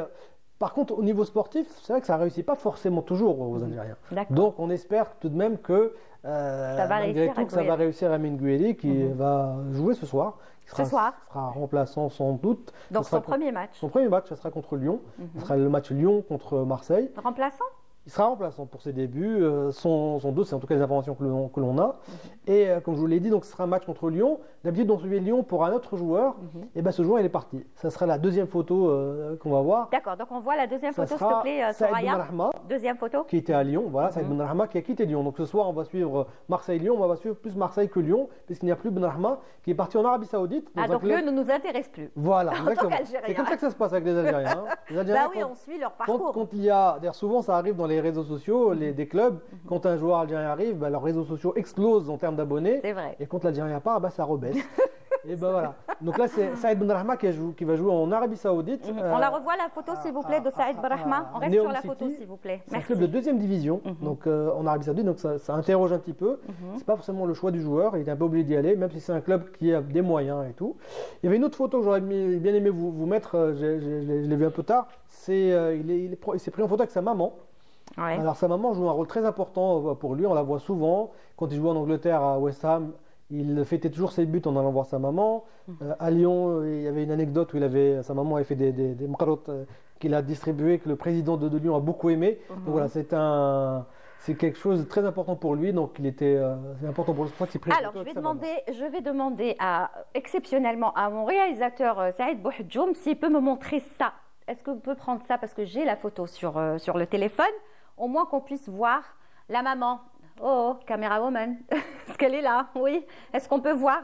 Speaker 6: par contre, au niveau sportif, c'est vrai que ça ne réussit pas forcément toujours aux Algériens. Donc on espère tout de même que ça va réussir à Amine Gouiri qui va jouer ce soir. Il sera remplaçant sans doute.
Speaker 1: Donc son premier match.
Speaker 6: Son premier match, ça sera contre Lyon. Ce sera le match Lyon contre Marseille.
Speaker 1: Remplaçant?
Speaker 6: Il sera remplaçant pour ses débuts, sans doute, c'est en tout cas les informations que l'on a. Et comme je vous l'ai dit, donc ce sera un match contre Lyon. D'habitude, on suivait Lyon pour un autre joueur. Et bien ce joueur, il est parti. Ça sera la deuxième photo qu'on va voir.
Speaker 1: D'accord, donc on voit la deuxième photo, s'il te plaît, Soraya. Deuxième photo.
Speaker 6: Qui était à Lyon, voilà, Saïd Ben Rahma qui a quitté Lyon. Donc ce soir, on va suivre Marseille-Lyon, on va suivre plus Marseille que Lyon, puisqu'il n'y a plus Ben Rahma qui est parti en Arabie Saoudite.
Speaker 1: Donc eux ne nous intéressent plus.
Speaker 6: Voilà, exactement. C'est comme ça que ça se passe avec les Algériens. Les Algériens
Speaker 1: oui, on suit leur parcours.
Speaker 6: Quand il y a, d'ailleurs souvent ça arrive dans les réseaux sociaux, des clubs, quand un joueur algérien arrive, leurs réseaux sociaux explosent en termes d'abonnés.
Speaker 1: C'est vrai.
Speaker 6: Et quand l'Algérien part, ça rebaisse. Et voilà. Donc là, c'est Saïd Ben Rahma qui va jouer en Arabie Saoudite.
Speaker 1: On la revoit la photo, s'il vous plaît, de Saïd Ben Rahma. On reste sur la photo, s'il vous plaît.
Speaker 6: C'est un club de deuxième division, donc en Arabie Saoudite. Donc ça interroge un petit peu. C'est pas forcément le choix du joueur. Il est un peu obligé d'y aller, même si c'est un club qui a des moyens et tout. Il y avait une autre photo que j'aurais bien aimé vous mettre. Je l'ai vu un peu tard. Il s'est pris en photo avec sa maman.
Speaker 1: Ouais.
Speaker 6: Alors sa maman joue un rôle très important pour lui, on la voit souvent. Quand il jouait en Angleterre à West Ham, il fêtait toujours ses buts en allant voir sa maman. À Lyon, il y avait une anecdote où sa maman avait fait des mqarout qu'il a distribué, que le président de Lyon a beaucoup aimé. Donc voilà, c'est c'est quelque chose de très important pour lui, donc c'est important pour lui.
Speaker 1: Alors, je vais demander exceptionnellement à mon réalisateur Saïd Bouhadjoum s'il peut me montrer ça. Est-ce que vous pouvez prendre ça parce que j'ai la photo sur le téléphone, au moins qu'on puisse voir la maman. Oh, caméra woman, est-ce qu'elle est là? Oui. Est-ce qu'on peut voir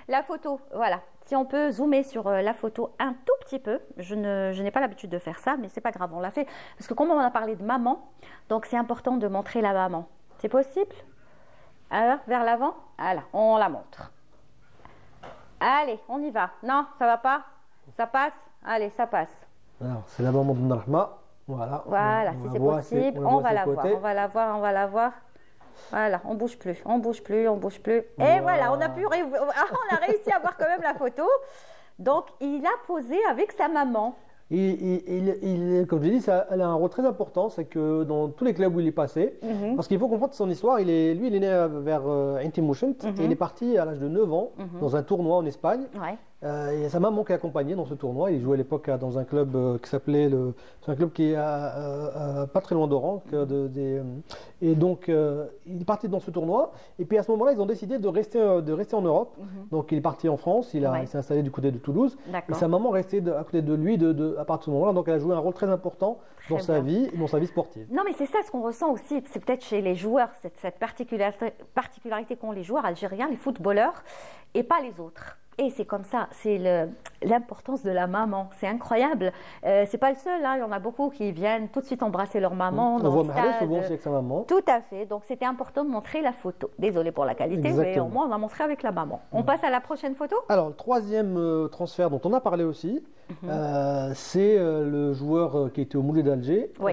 Speaker 1: la photo? Voilà. Si on peut zoomer sur la photo un tout petit peu, je n'ai pas l'habitude de faire ça, mais c'est pas grave, on l'a fait. Parce que comme on a parlé de maman, donc c'est important de montrer la maman. C'est possible? Alors, vers l'avant? Voilà, on la montre. Allez, on y va. Non, ça va pas? Ça passe? Allez, ça passe.
Speaker 6: Alors, c'est la maman de Narma. Voilà.
Speaker 1: Voilà, si c'est possible, on va la voir. On va la voir, on va la voir. Voilà, on bouge plus, on bouge plus, on bouge plus. Et voilà, on a réussi à voir quand même la photo. Donc, il a posé avec sa maman.
Speaker 6: Comme je l'ai dit, elle a un rôle très important, c'est que dans tous les clubs où il est passé, parce qu'il faut comprendre son histoire, lui il est né vers Inti Mouchent, et il est parti à l'âge de 9 ans dans un tournoi en Espagne. Ouais. Il y a sa maman qui l'a accompagné dans ce tournoi. Il jouait à l'époque dans un club qui s'appelait c'est un club qui est pas très loin d'Oran. Et donc il est parti dans ce tournoi. Et puis à ce moment-là, ils ont décidé de rester en Europe. Donc il est parti en France. Il s'est installé du côté de Toulouse. Et sa maman restait à côté de lui à partir de ce moment-là. Donc elle a joué un rôle très important dans sa vie sportive.
Speaker 1: Non, mais c'est ça ce qu'on ressent aussi. C'est peut-être chez les joueurs cette particularité qu'ont les joueurs algériens, les footballeurs, et pas les autres. Et c'est comme ça, c'est l'importance de la maman, c'est incroyable. C'est pas le seul, hein. Il y en a beaucoup qui viennent tout de suite embrasser leur maman.
Speaker 6: On voit Mahrez souvent aussi avec sa maman.
Speaker 1: Tout à fait, donc c'était important de montrer la photo. Désolée pour la qualité, mais au moins on va montrer avec la maman. On passe à la prochaine photo?
Speaker 6: Alors le troisième transfert dont on a parlé aussi, c'est le joueur qui était au Moulay d'Alger.
Speaker 1: Oui.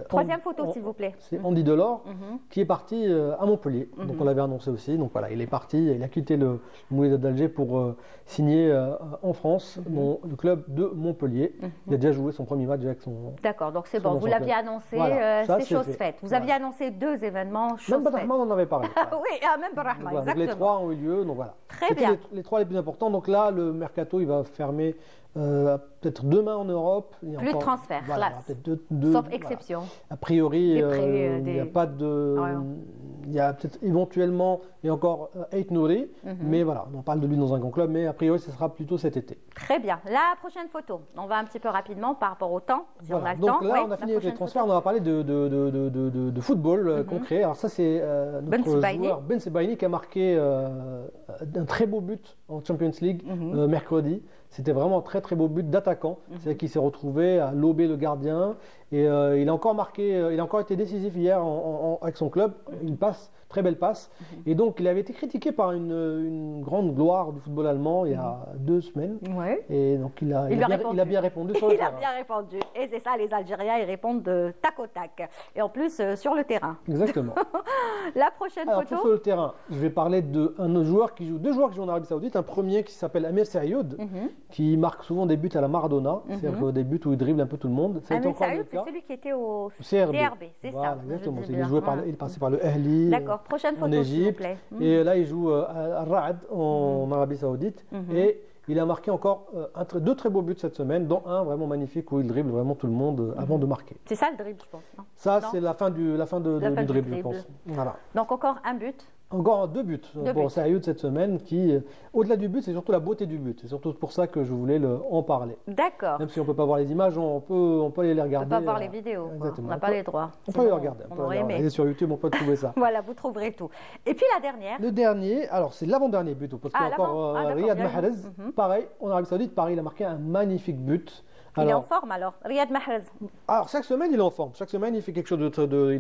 Speaker 1: Troisième photo s'il vous plaît.
Speaker 6: C'est Andy Delors qui est parti à Montpellier. Donc on l'avait annoncé aussi. Donc voilà, il est parti, il a quitté le Moulay d'Alger pour signer en France dans le club de Montpellier. Il a déjà joué son premier match avec son.
Speaker 1: D'accord, donc c'est bon, vous l'aviez annoncé, voilà, c'est chose faite. Vous aviez annoncé 2 événements, chose faite.
Speaker 6: Même Brahman en avait parlé.
Speaker 1: Oui, même Brahman, exactement.
Speaker 6: Donc les 3 ont eu lieu, donc voilà.
Speaker 1: Très bien.
Speaker 6: Les 3 les plus importants. Donc là, le mercato, il va fermer peut-être demain en Europe.
Speaker 1: Plus de transfert,
Speaker 6: voilà,
Speaker 1: sauf exception.
Speaker 6: Voilà. A priori, il n'y a pas de. Il y a peut-être éventuellement, et encore, Ait Nouri, mais voilà, on parle de lui dans un grand club, mais a priori, ce sera plutôt cet été.
Speaker 1: Très bien. La prochaine photo, on va un petit peu rapidement par rapport au temps, si on a le temps.
Speaker 6: Donc là, on a fini avec les transferts, on va parler de football concret. Alors ça, c'est notre joueur Ben Sebaini qui a marqué un très beau but en Champions League mercredi. C'était vraiment un très très beau but d'attaquant. C'est-à-dire qu'il s'est retrouvé à lober le gardien. Et il a encore marqué, il a encore été décisif hier avec son club. Une passe, très belle passe. Et donc il avait été critiqué par une grande gloire du football allemand il y a 2 semaines. Ouais. Et donc il a bien répondu sur le terrain.
Speaker 1: Il a bien répondu. Et c'est ça, les Algériens, ils répondent de tac au tac. Et en plus sur le terrain.
Speaker 6: Exactement.
Speaker 1: La prochaine photo.
Speaker 6: Sur le terrain, je vais parler de deux joueurs qui jouent en Arabie Saoudite. Un premier qui s'appelle Amir Sayoud, qui marque souvent des buts à la Maradona. C'est-à-dire des buts où il dribble un peu tout le monde.
Speaker 1: Amir Sayoud, c'est celui qui était au CRB. C'est ça.
Speaker 6: Exactement. Il est passé par le Ahli.
Speaker 1: D'accord. Prochaine photo, s'il vous plaît.
Speaker 6: Et là, il joue à Ra'ad en Arabie Saoudite. Et il a marqué encore 2 très beaux buts cette semaine, dont un vraiment magnifique où il dribble vraiment tout le monde avant de marquer.
Speaker 1: C'est ça le dribble, je pense. Non,
Speaker 6: ça, c'est la fin du dribble, je pense. Voilà.
Speaker 1: Donc encore un but.
Speaker 6: Encore 2 buts pour Sayoud cette semaine qui, au-delà du but, c'est surtout la beauté du but. C'est surtout pour ça que je voulais en parler.
Speaker 1: D'accord.
Speaker 6: Même si on ne peut pas voir les images, on peut aller les regarder.
Speaker 1: On ne peut pas voir les vidéos. Exactement. On n'a pas les droits.
Speaker 6: On peut les regarder. On peut aller sur YouTube, on peut trouver ça.
Speaker 1: Voilà, vous trouverez tout. Et puis la dernière.
Speaker 6: Le dernier, alors c'est l'avant-dernier but, parce qu'il y a encore Riyad Mahrez. Pareil, en Arabie Saoudite, pareil, il a marqué un magnifique but.
Speaker 1: Il est en forme alors, Riyad Mahrez.
Speaker 6: Alors chaque semaine il est en forme. Chaque semaine il fait quelque chose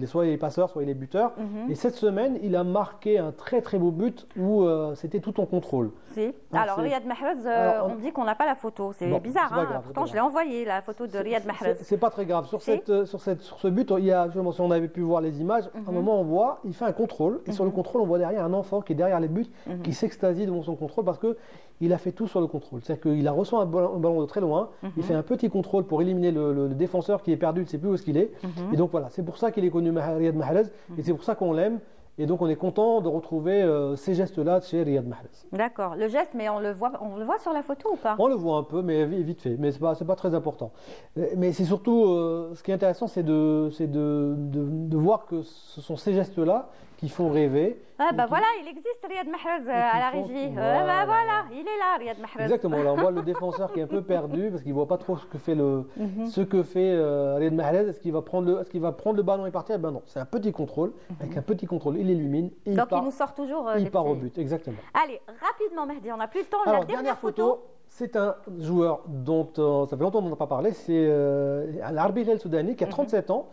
Speaker 6: soit il est passeur, soit il est buteur. Et cette semaine il a marqué un très très beau but où c'était tout en contrôle.
Speaker 1: Si. Alors Riyad Mahrez, on me dit qu'on n'a pas la photo. C'est bizarre. Hein. Pourtant je l'ai envoyé la photo de Riyad Mahrez.
Speaker 6: C'est pas très grave. Sur ce but, il y a, si on avait pu voir les images, à un moment on voit, il fait un contrôle et sur le contrôle on voit derrière un enfant qui est derrière les buts, qui s'extasie devant son contrôle parce que il a fait tout sur le contrôle. C'est-à-dire qu'il a reçu un ballon de très loin, il fait un petit contrôle pour éliminer le défenseur qui est perdu, il ne sait plus où est-ce qu'il est. Et donc voilà, c'est pour ça qu'il est connu Riyad Mahrez, et c'est pour ça qu'on l'aime. Et donc on est content de retrouver ces gestes-là chez Riyad Mahrez.
Speaker 1: D'accord. Le geste, mais on le voit sur la photo ou pas?
Speaker 6: On le voit un peu, mais vite fait. Mais c'est pas très important. Mais c'est surtout, ce qui est intéressant, c'est de voir que ce sont ces gestes-là qui font rêver.
Speaker 1: Ah bah voilà, il existe Riyad Mahrez à la régie. Voilà, il est là, Riyad Mahrez.
Speaker 6: Exactement, là on voit le défenseur qui est un peu perdu parce qu'il ne voit pas trop ce que fait Riyad Mahrez. Est-ce qu'il va prendre le ballon et partir? Ben non, c'est un petit contrôle. Avec un petit contrôle, il illumine. Et
Speaker 1: donc il nous sort toujours
Speaker 6: il part au but, exactement.
Speaker 1: Allez, rapidement Mehdi, on n'a plus le temps.
Speaker 6: Alors, dernière photo. C'est un joueur dont ça fait longtemps qu'on n'a pas parlé, c'est l'Arbi El Soudani qui a 37 ans,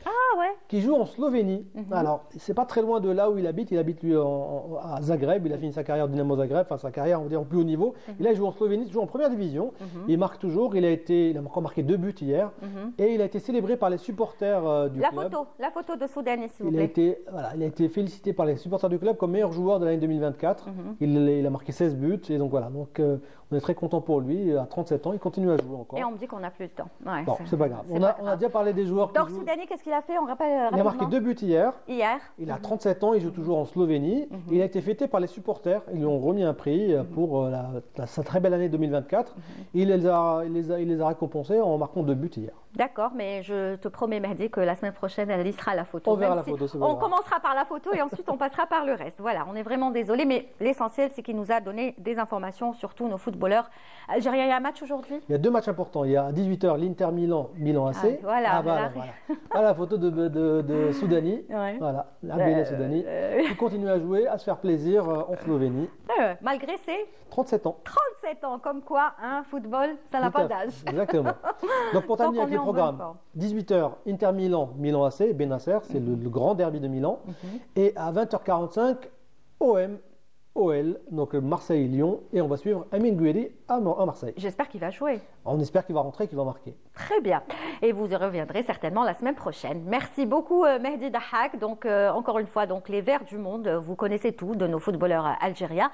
Speaker 6: qui joue en Slovénie. Alors, c'est pas très loin de là où il habite lui à Zagreb, il a fini sa carrière au Dynamo Zagreb, enfin sa carrière on va dire en plus haut niveau. Et là il joue en Slovénie, il joue en première division, il marque toujours, il a encore marqué 2 buts hier, et il a été célébré par les supporters du club.
Speaker 1: La photo de Soudani s'il vous plaît.
Speaker 6: Il a été félicité par les supporters du club comme meilleur joueur de l'année 2024, il a marqué 16 buts, et donc voilà, donc on est très content pour lui. À 37 ans, il continue à jouer encore.
Speaker 1: Et on me dit qu'on n'a plus le temps. Ouais,
Speaker 6: bon, c'est pas grave. On a déjà parlé des joueurs.
Speaker 1: Donc, Soudani, qu'est-ce qu'il a fait? On rappelle.
Speaker 6: Il a marqué 2 buts hier. Il a 37 ans, il joue toujours en Slovénie. Il a été fêté par les supporters. Ils lui ont remis un prix pour sa très belle année 2024. Il les a récompensés en marquant 2 buts hier.
Speaker 1: D'accord, mais je te promets, Mehdi, que la semaine prochaine, elle listera la photo.
Speaker 6: On verra la photo.
Speaker 1: On commencera par la photo et ensuite on passera par le reste. Voilà, on est vraiment désolé, mais l'essentiel, c'est qu'il nous a donné des informations, surtout nos footballeurs algériens. Il y a un match aujourd'hui?
Speaker 6: Il y a 2 matchs importants. Il y a à 18h l'Inter Milan AC.
Speaker 1: Voilà.
Speaker 6: Voilà la photo de Soudani. Voilà, l'Arbi Soudani. Il continue à jouer, à se faire plaisir en Slovénie.
Speaker 1: Malgré ses
Speaker 6: 37 ans.
Speaker 1: 37 ans, comme quoi, football, ça n'a pas d'âge.
Speaker 6: Exactement. Donc pour terminer avec le programme, 18h, Inter Milan AC, Benasser, c'est le grand derby de Milan. Et à 20h45, OL, donc Marseille-Lyon, et on va suivre Amine Gouiri à Marseille.
Speaker 1: J'espère qu'il va jouer.
Speaker 6: On espère qu'il va rentrer, qu'il va marquer.
Speaker 1: Très bien. Et vous y reviendrez certainement la semaine prochaine. Merci beaucoup Mehdi Dahak. Donc encore une fois, donc les Verts du monde, vous connaissez tout de nos footballeurs algériens.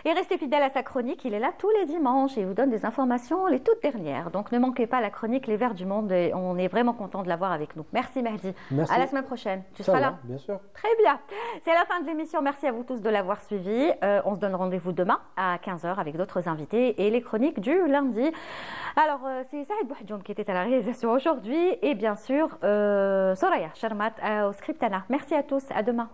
Speaker 1: Et restez fidèles à sa chronique, il est là tous les dimanches et il vous donne des informations les toutes dernières. Donc ne manquez pas la chronique Les Verts du monde et on est vraiment content de l'avoir avec nous. Merci Mehdi.
Speaker 6: Merci.
Speaker 1: À la semaine prochaine. Tu seras là?
Speaker 6: Bien sûr.
Speaker 1: Très bien. C'est la fin de l'émission. Merci à vous tous de l'avoir suivi. On se donne rendez-vous demain à 15h avec d'autres invités et les chroniques du lundi. Alors, c'est Saïd Bouhadjoum qui était à la réalisation aujourd'hui et bien sûr, Soraya Sharmat au Scriptana. Merci à tous. À demain.